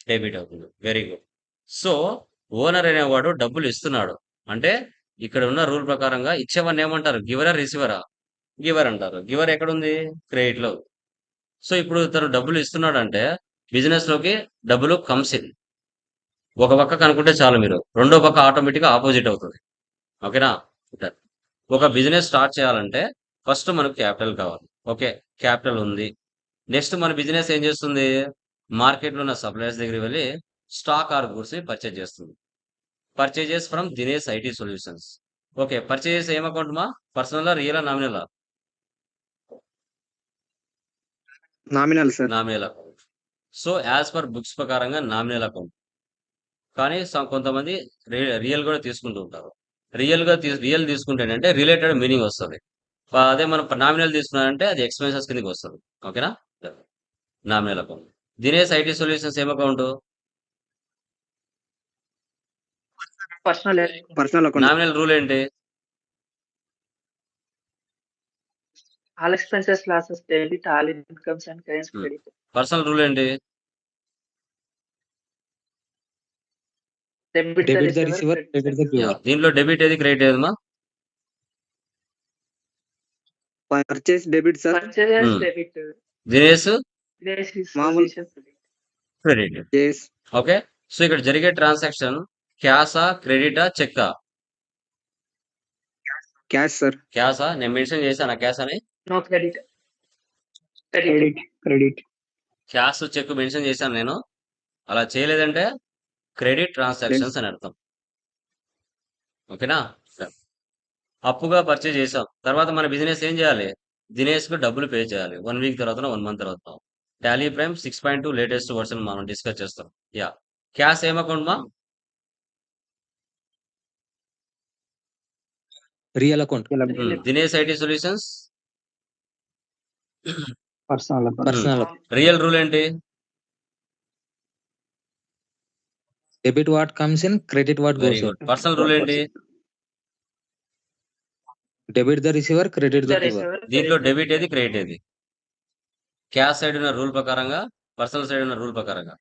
డెబిట్ అవుతుంది. Very good. సో ఓనర్ అనేవాడు డబ్బులు ఇస్తున్నాడు. అంటే ఇక్కడ ఉన్న రూల్ ప్రకారంగా ఇచ్చేవాడిని ఏమంటారు? గివరా, రిసీవరా? గివర్ అంటారు. గివర్ ఎక్కడుంది? క్రెడిట్ లో. సో ఇప్పుడు తను డబ్బులు ఇస్తున్నాడంటే బిజినెస్ లోకి డబ్బులు కమ్స్ ఇన్. ఒక పక్క కనుక్కుంటే చాలు మీరు. రెండో పక్క ఆటోమేటిక్ గా ఆపోజిట్ అవుతుంది. ఓకేనా? Done. ఒక బిజినెస్ స్టార్ట్ చేయాలంటే ఫస్ట్ మనకు క్యాపిటల్ కావాలి. ఓకే. క్యాపిటల్ ఉంది. నెక్స్ట్ మన బిజినెస్ ఏం చేస్తుంది? మార్కెట్ లో ఉన్న సప్లయర్స్ దగ్గరికి వెళ్ళి స్టాక్ ఆర్ గూడ్స్ ని పర్చేజ్ చేస్తుంది. Purchases from Dinesh IT solutions. Okay. Purchases ఏం అకౌంట్ మా? పర్సనలా, రియలా, నామినలా? Nominal sir. Nominal account. So as per books ప్రకారంగా నామినల్ అకౌంట్. కానీ కొంతమంది రియల్ కూడా తీసుకుంటూ ఉంటారు. రియల్ తీసుకుంటే ఏంటంటే రిలేటెడ్ మీనింగ్ వస్తుంది. అదే మనం నామినల్ తీసుకున్నారంటే అది ఎక్స్పెన్సెస్ కిందకి వస్తుంది. ఓకేనా? Nominal account. Dinesh IT solutions ఏం account? Personal personal account. Nominal rule ఏంటి? All expenses losses debit, all incomes and gains Hmm. Credit. Personal rule ఏంటి? Debit debit the receiver, credit the Yeah. Giver. దీంట్లో డెబిట్ ఏది, క్రెడిట్ ఏదమ్మా? Purchase debit sir. Purchases Hmm. Debit, Dinesh మామూలు క్రెడిట్. yes. ఓకే. సో ఇక్కడ జరిగే ట్రాన్సాక్షన్ క్యాషా, క్రెడిటా, చెక్కా? Cash sir. క్యాషా? నేను మెన్షన్ చేశాను క్యాష్ అని. No credit. Credit. Cash, cheque mention చేశాను నేను. అలా చేయలేదంటే క్రెడిట్ ట్రాన్సాక్షన్స్ అని అర్థం. ఓకేనా? అప్పుగా పర్చేజ్ చేసాం. తర్వాత మన బిజినెస్ ఏం చేయాలి? దినేష్ కు డబ్బులు పే చేయాలి. 1 వీక్ తర్వాత, 1 మంత్ తర్వాత. టాలీ ప్రైమ్ 6.2 లేటెస్ట్ వర్షన్ మనం డిస్కస్ చేస్తాం. యా. క్యాష్ ఏం అకౌంట్ మా? Real account. Dinesh IT solutions personal personal. Real rule ఏంటి? Debit what comes in, credit what very goes good. Out. Personal rule ఏంటి? Debit the receiver, credit the giver. దీంట్లో డెబిట్ ఏది, క్రెడిట్ ఏది? క్యాష్ సైడ్ ఉన్న రూల్ ప్రకారంగా, పర్సనల్ సైడ్ ఉన్న రూల్ ప్రకారంగా.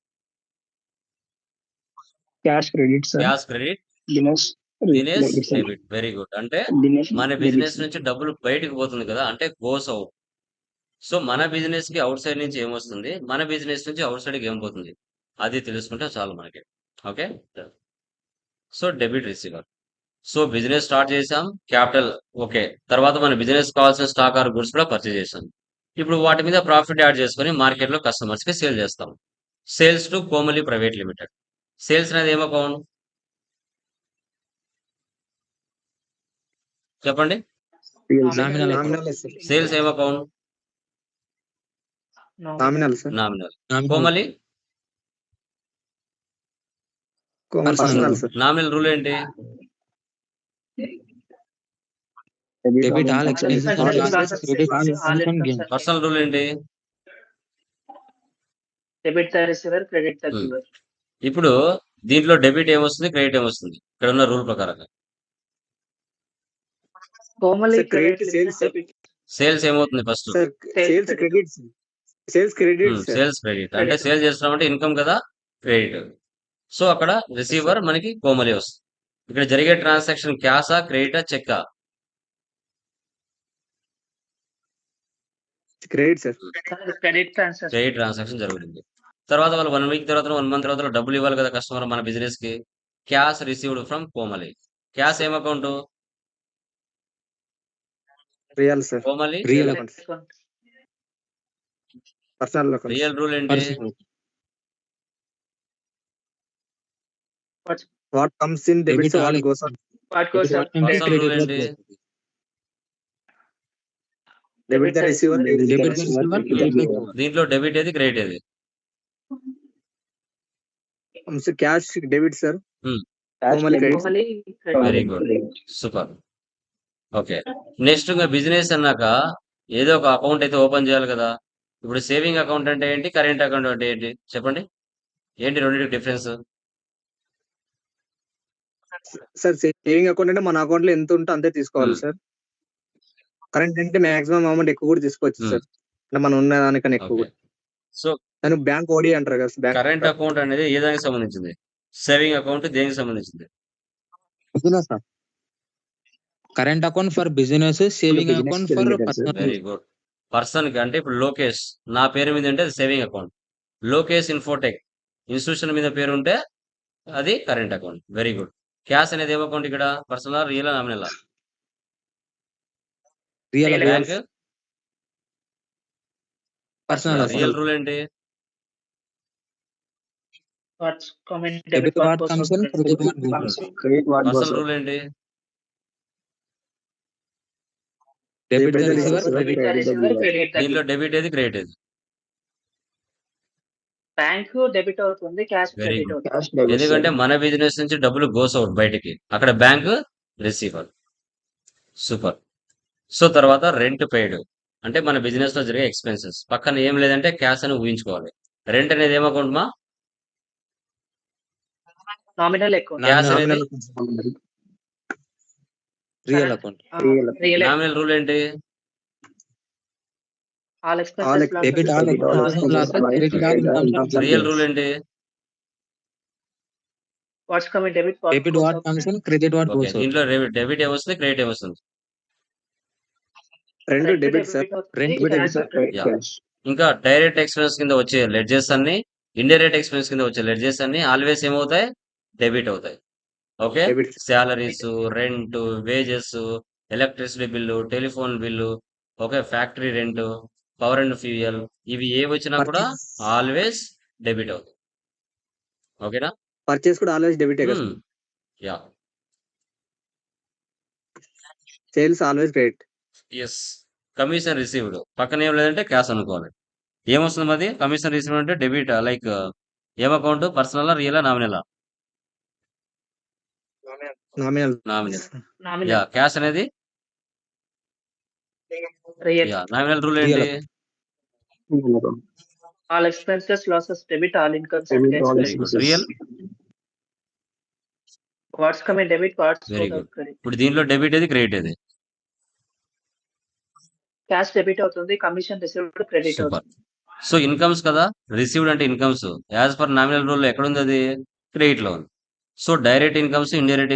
Cash credit cash credit, Dinesh Dinesh debit. Very good. అంటే మన బిజినెస్ నుంచి డబ్బులు బయటకు పోతుంది కదా, అంటే గోస్ అవుట్. సో మన బిజినెస్ కి అవుట్ సైడ్ నుంచి ఏమొస్తుంది, మన బిజినెస్ నుంచి అవుట్ సైడ్ కి ఏం పోతుంది, అది తెలుసుకుంటే చాలు మనకి. Okay. So debit receiver. So business start చేసాం, క్యాపిటల్. ఓకే. తర్వాత మన బిజినెస్ కావాల్సిన స్టాక్ ఆర్ గుడ్స్ కూడా పర్చేజ్ చేసాం. ఇప్పుడు వాటి మీద ప్రాఫిట్ యాడ్ చేసుకుని మార్కెట్ లో కస్టమర్స్ కి సేల్ చేస్తాం. Sales to Komali private limited. Sales అనేది ఏం అకౌంట్? చెప్పండి. నామినల్ సేల్స్ ఏం account? Nominal sir. Nominal. Nominal. Komali personal sir. Nominal rule ఏంటి? Debit all expenses and Expenses, losses, losses, credit all all incomes and incomes gains. and personal rule ఏంటి? debit the receiver, credit the Hmm. giver. ఇప్పుడు దీంట్లో డెబిట్ ఏమొస్తుంది, క్రెడిట్ ఏమొస్తుంది? ఇక్కడ ఉన్న రూల్ ప్రకారంగా Normally, Sir, credit credit sales, sir. debit, sales ఏమవుతుంది first? Sir sales credit. Credits sales credit sir sales credit అంటే Credit. సేల్ చేస్తున్నామంటే ఇన్కమ్ కదా, క్రెడిట్. సో అక్కడ రిసీవర్ మనకి కోమలి వస్తుంది. ఇక్కడ జరిగే ట్రాన్సాక్షన్ క్యాషా, క్రెడిటా, చెక్కా? Credit sir Credit transaction. Credit transaction జరుగుతుంది. తర్వాత వాళ్ళు 1 వీక్ తర్వాత 1 మంత్ తర్వాత డబ్బులు ఇవ్వాలి కదా కస్టమర్ మన బిజినెస్ కి. Cash received from Komali. Cash ఏం account? Real sir Komali Real account. Account. Personal account real rule ఏంటి? Personal. What comes in debits Debit all what goes on What goes Debit on? what comes in Personal credit rule what ఏంటి? goes on. Debit the receiver Debit the receiver, credit the giver. దీంట్లో డెబిట్ ఏది, క్రెడిట్ ఏది? Cash debit sir Hmm. Komali credit Normally, very credit. Good, super. Okay, next ఇంకా బిజినెస్ అన్నాక ఏదో ఒక అకౌంట్ అయితే ఓపెన్ చేయాలి కదా. ఇప్పుడు సేవింగ్ అకౌంట్ అంటే ఏంటి, కరెంట్ అకౌంట్ అంటే ఏంటి చెప్పండి? ఏంటి రెండింటికి డిఫరెన్స్? సార్ సేవింగ్ అకౌంట్ అంటే మన అకౌంట్ లో ఎంత ఉంటే అంతే తీసుకోవాలి Hmm. సార్. కరెంట్ అంటే మాక్సిమం అమౌంట్ ఎక్కువ కూడా తీసుకోవచ్చు Hmm. సార్. అంటే మనం ఉన్న దానికన్నా ఎక్కువ ఓకే, కూడా. సో దాన్ని బ్యాంక్ ఓడి అంటారు కదా బ్యాంక్. కరెంట్ అకౌంట్ అనేది ఏ దానికి సంబంధించింది? సేవింగ్ అకౌంట్ దేనికి సంబంధించింది? Business, sir. Current account for business, saving account for personal very use. Good. Person కి అంటే ఇప్పుడు లోకేష్ నా పేరు మీద ఉంటే అది saving account. Lokesh Infotech institution మీద పేరు ఉంటే అది current account. Very good. Cash అనేది ఏం అకౌంట్ ఇక్కడ? Personal, real, nominal? Real Real account, bank. personal real account. Rule ఏంటి? What's common Debit debit? What what goes comes on? in, credit what goes on. Personal rule ఏంటి? Debit the Debit the receiver, receiver, credit The receiver, credit the దీనిలో giver. డెబిట్ ఏది, క్రెడిట్ ఏది? బ్యాంక్ డెబిట్ అవుతుంది, క్యాష్ వెరీ క్రెడిట్ గుడ్. అవుతుంది. ఎందుకంటే మన బిజినెస్ నుంచి డబ్బులు గోస్ అవుట్ బయటికి, అక్కడ బ్యాంక్ రిసీవర్. సూపర్. సో తర్వాత రెంట్ పెయిడ్ అంటే మన బిజినెస్ లో జరిగే ఎక్స్పెన్సెస్. పక్కన ఏం లేదంటే క్యాష్ అని ఊహించుకోవాలి. రెంట్ అనేది ఏం అకౌంట్ మా? Nominal account. Cash Nominal. అనేది Real account. Real nominal rule ఏంటి? All expenses Debit all expenses and losses, credit all incomes and real gains. Rule ఏంటి? What's coming debit Debit what comes in, credit what okay, goes out. దీంట్లో డెబిట్ ఏమొస్తుంది, క్రెడిట్ ఏమొస్తుంది? రెండు డెబిట్ సార్. Rent yeah. ఇంకా డైరెక్ట్ ఎక్స్పెన్స్ కింద వచ్చే లెడ్జెస్ అన్ని, ఇండైరెక్ట్ ఎక్స్పెన్స్ కింద వచ్చే లెడ్జెస్ అన్ని ఆల్వేస్ ఏమవుతాయి, డెబిట్ అవుతాయి. Okay, debit salaries, rent, wages, electricity bill, telephone bill, okay, factory rent, power and fuel, ఇవి ఏ వచ్చినా కూడా ఆల్వేస్ డెబిట్ అవుతాయి. ఓకేనా? పర్చేస్ కూడా ఆల్వేస్ డెబిటే కదా. Yeah, sales always credit. Yes. Commission received పక్కన ఏం లేదంటే క్యాష్ అనుకోవాలి. ఏమొస్తుంది మరి? కమిషన్ రిసీవ్డ్ అంటే డెబిట్, లైక్ ఏం account? Personal, real, nominal? Nominal. Nominal. Yeah. Nominal cash అనేది రియల్. యా. నామినల్ రూల్ ఏంటి? All expenses losses debit, all incomes and Debit all very good. Real. What's coming debit, what's very goes good. Out credit. ఇప్పుడు దీనిలో డెబిట్ ఏది, క్రెడిట్ ఏది? క్యాష్ డెబిట్ అవుతుంది, కమిషన్ రిసీవ్డ్ క్రెడిట్ సూపర్. అవుతుంది. సో ఇన్కమ్స్ కదా, రిసీవ్డ్ అంటే incomes. As per nominal rule ఎక్కడ ఉంది అది? క్రెడిట్ లో ఉంది. So direct incomes, indirect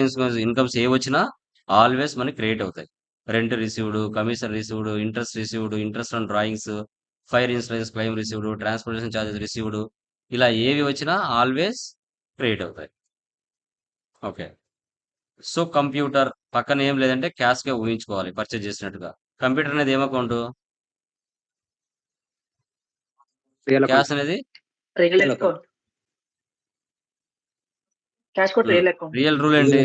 incomes ఏ వచ్చినా ఆల్వేస్ మనకి క్రెడిట్ అవుతాయి. Rent received, commission received, interest received, interest on drawings, fire insurance claim received, transportation charges received, ఇలా ఏవి వచ్చినా ఆల్వేస్ క్రెడిట్ అవుతాయి. ఓకే, సో కంప్యూటర్ పక్కన ఏం లేదంటే క్యాష్ గా ఊహించుకోవాలి పర్చేజ్ చేసినట్టుగా. కంప్యూటర్ అనేది ఏం అకౌంట్? రియల్ క్యాష్ అనేది రియల్ Real అకౌంట్. క్యాష్ కోట్ రియల్ అకౌంట్. రియల్ రూల్ ఏంటి?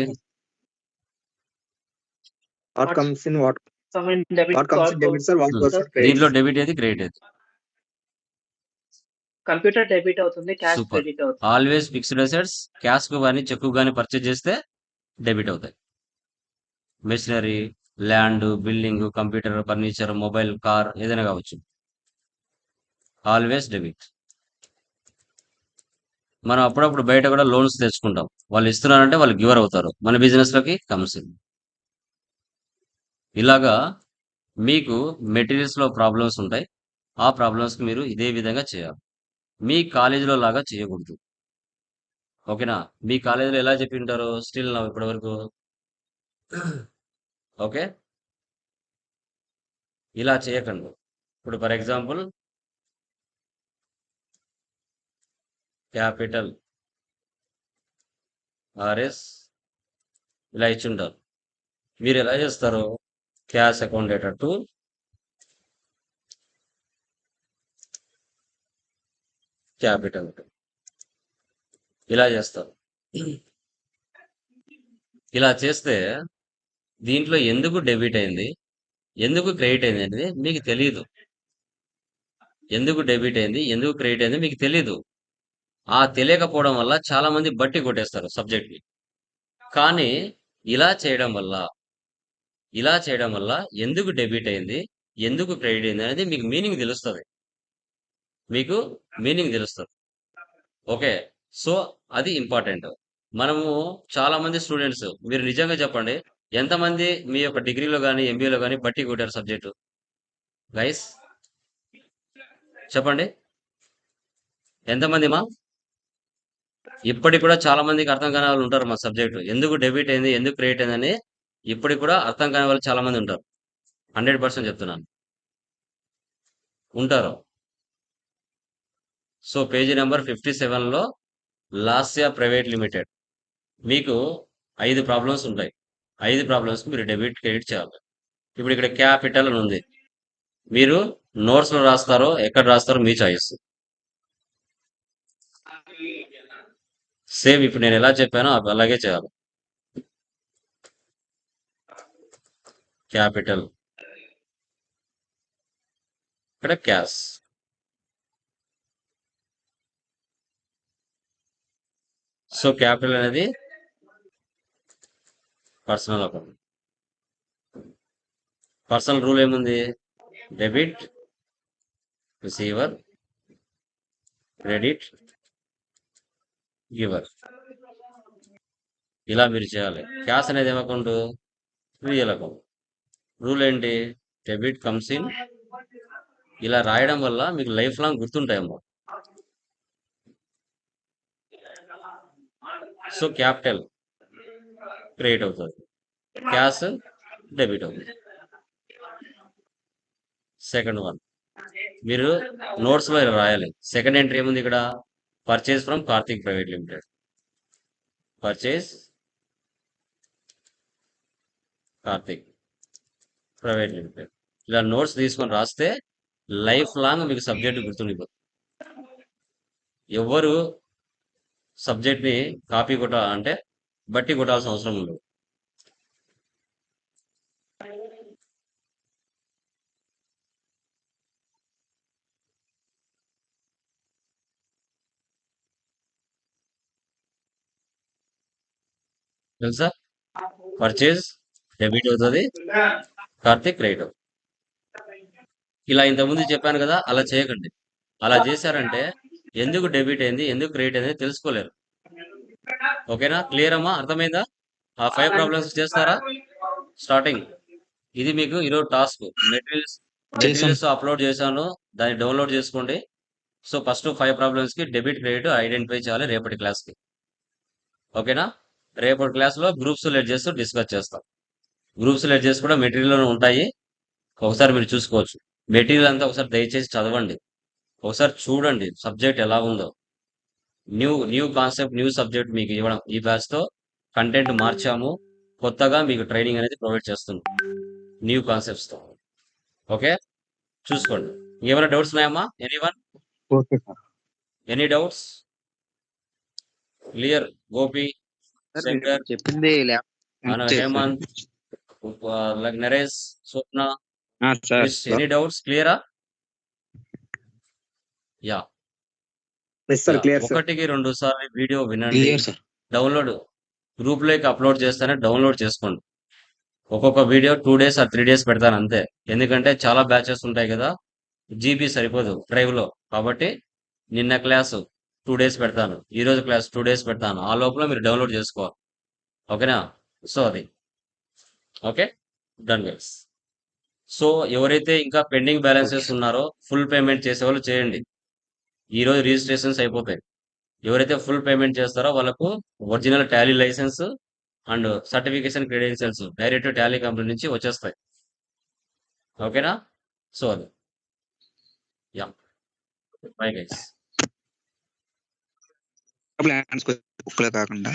What comes in what coming debit, what comes in debit sir what goes on దీంట్లో క్రెడిట్. డెబిట్ ఏది, క్రెడిట్ ఏది? కంప్యూటర్ డెబిట్ అవుతుంది, క్యాష్ సూపర్. క్రెడిట్ అవుతుంది. ఆల్వేస్ ఫిక్స్డ్ అసెట్స్ క్యాష్ కు కానీ చెక్ కు కానీ పర్చేజ్ చేస్తే డెబిట్ అవుతాయి. Machinery, land, building, computer, furniture, mobile, car ఏదైనా కావచ్చు. Always debit. మనం అప్పుడప్పుడు బయట కూడా లోన్స్ తెచ్చుకుంటాం. వాళ్ళు ఇస్తున్నారంటే వాళ్ళు గివర్ అవుతారు. మన బిజినెస్ లోకి కమ్స్ ఇన్. ఇలాగా మీకు మెటీరియల్స్ లో ప్రాబ్లమ్స్ ఉంటాయి. ఆ ప్రాబ్లమ్స్ కి మీరు ఇదే విధంగా చేయాలి. మీ కాలేజీలో లాగా చేయకూడదు. ఓకేనా? మీ కాలేజీలో ఎలా చెప్పి ఉంటారో స్టిల్ నా ఇప్పటి వరకు ఓకే, ఇలా చేయకండి. ఇప్పుడు ఫర్ ఎగ్జాంపుల్ క్యాపిటల్ ఆర్ఎస్ ఇలా ఇచ్చుంటారు. మీరు ఎలా చేస్తారు? Cash account data to capital ఇలా చేస్తారు. ఇలా చేస్తే దీంట్లో ఎందుకు డెబిట్ అయింది, ఎందుకు క్రెడిట్ అయింది అనేది మీకు తెలియదు. ఎందుకు డెబిట్ అయింది, ఎందుకు క్రెడిట్ అయింది మీకు తెలియదు. ఆ తెలియకపోవడం వల్ల చాలా మంది బట్టి కొట్టేస్తారు సబ్జెక్ట్ ని. కానీ ఇలా చేయడం వల్ల ఎందుకు డెబిట్ అయింది, ఎందుకు క్రెడిట్ అయింది అనేది మీకు మీనింగ్ తెలుస్తుంది. మీకు మీనింగ్ తెలుస్తుంది. ఓకే, సో అది ఇంపార్టెంట్. మనము చాలా మంది స్టూడెంట్స్, మీరు నిజంగా చెప్పండి, ఎంతమంది మీ యొక్క డిగ్రీలో కానీ ఎంబీఏలో కానీ బట్టి కొట్టారు సబ్జెక్టు? గైస్ చెప్పండి, ఎంతమంది మా? ఇప్పటికి కూడా చాలా మందికి అర్థం కాని వాళ్ళు ఉంటారు మా సబ్జెక్టు. ఎందుకు డెబిట్ అయింది, ఎందుకు క్రెడిట్ అయింది అని ఇప్పటికి కూడా అర్థం కాని వాళ్ళు చాలా మంది ఉంటారు. 100% చెప్తున్నాను, ఉంటారు. సో పేజీ నెంబర్ 57లో లాస్యా ప్రైవేట్ లిమిటెడ్ మీకు 5 ప్రాబ్లమ్స్ ఉంటాయి. 5 ప్రాబ్లమ్స్ మీరు డెబిట్ క్రెడిట్ చేయాలి. ఇప్పుడు ఇక్కడ క్యాపిటల్ అని ఉంది. మీరు నోట్స్ లో రాస్తారో ఎక్కడ రాస్తారో మీ చాయిస్. సేమ్ ఇప్పుడు నేను ఎలా చెప్పానో అలాగే చేయాలి. క్యాపిటల్, ఇక్కడ క్యాష్. సో క్యాపిటల్ అనేది పర్సనల్ అకౌంట్. పర్సనల్ రూల్ ఏముంది? Debit receiver, credit giver. ఇలా మీరు చేయాలి. క్యాష్ అనేది ఏం అకౌంట్? Real account. రూల్ ఏంటి? Debit comes in. ఇలా రాయడం వల్ల మీకు లైఫ్ లాంగ్ గుర్తుంటాయేమో. సో క్యాపిటల్ క్రెడిట్ అవుతుంది, క్యాష్ డెబిట్ అవుతుంది. సెకండ్ వన్ మీరు నోట్స్ లో ఇలా రాయాలి. సెకండ్ ఎంట్రీ ఏముంది ఇక్కడ? Purchase from Karthik private limited. Purchase Karthik private limited. ఇలా నోట్స్ తీసుకొని రాస్తే లైఫ్ లాంగ్ మీకు సబ్జెక్ట్ గుర్తుండిపోతుంది. ఎవరు సబ్జెక్ట్ ని కాపీ అంటే బట్టి కొట్టాల్సిన అవసరం ఉండదు. తెలుసా? పర్చేజ్ డెబిట్ అవుతుంది, కార్తిక్ క్రెడిట్ అవుతుంది. ఇలా ఇంతకుముందు చెప్పాను కదా, అలా చేయకండి. అలా చేశారంటే ఎందుకు డెబిట్ అయింది, ఎందుకు క్రెడిట్ అయింది తెలుసుకోలేరు. ఓకేనా? క్లియర్ అమ్మా? అర్థమైందా? ఆ 5 ప్రాబ్లమ్స్ చేస్తారా? స్టార్టింగ్ ఇది మీకు ఈరోజు టాస్క్. మెటీరియల్స్ అప్లోడ్ చేశాను, దాన్ని డౌన్లోడ్ చేసుకోండి. సో ఫస్ట్ 5 ప్రాబ్లమ్స్ కి డెబిట్ క్రెడిట్ ఐడెంటిఫై చేయాలి రేపటి క్లాస్ కి. ఓకేనా? రేపటి క్లాస్ లో గ్రూప్స్ లెట్ చేస్తూ డిస్కస్ చేస్తాం. గ్రూప్స్ లెట్ చేసి కూడా మెటీరియల్ ఉంటాయి, ఒకసారి మీరు చూసుకోవచ్చు. మెటీరియల్ అంతా ఒకసారి దయచేసి చదవండి, ఒకసారి చూడండి సబ్జెక్ట్ ఎలా ఉందో. న్యూ కాన్సెప్ట్, న్యూ సబ్జెక్ట్ మీకు ఇవ్వడం. ఈ బ్యాచ్ తో కంటెంట్ మార్చాము, కొత్తగా మీకు ట్రైనింగ్ అనేది ప్రొవైడ్ చేస్తున్నాం న్యూ కాన్సెప్ట్స్ తో. ఓకే, చూసుకోండి. ఏమైనా డౌట్స్ ఉన్నాయమ్మా? Anyone? Okay sir. Any doubts? Clear? Gopi, Shankar, చెప్పింది Hemanth, Naresh, Swapna, sir. Any doubts? క్లియరా? Yeah, clear sir. 1కి 2 సార్లు వీడియో వినండి. Clear sir. డౌన్లోడ్ గ్రూప్ లోకి అప్లోడ్ చేస్తేనే డౌన్లోడ్ చేసుకోండి. ఒక్కొక్క వీడియో 2 డేస్ ఆర్ 3 డేస్ పెడతాను అంతే. ఎందుకంటే చాలా బ్యాచెస్ ఉంటాయి కదా! జీబీ సరిపోదు డ్రైవ్‌లో. కాబట్టి నిన్న క్లాసు 2 డేస్ పెడతాను. ఈరోజు క్లాస్ 2 డేస్ పెడతాను. ఆ లోపల మీరు డౌన్‌లోడ్ చేసుకోవాలి. ఓకేనా? సో అది. ఓకే. Done guys. సో ఎవరైతే ఇంకా పెండింగ్ బ్యాలెన్సెస్ ఉన్నారో ఫుల్ పేమెంట్ చేసేవాళ్ళు చేయండి. ఈరోజు రిజిస్ట్రేషన్స్ అయిపోతాయి. ఎవరైతే ఫుల్ పేమెంట్ చేస్తారో వాళ్ళకు original Tally licence and certification credentials direct Tally company నుంచి వచ్చేస్తాయి. ఓకేనా? సో అది. యా. Bye guys. ప్లాన్స్ బుక్లో కాకుండా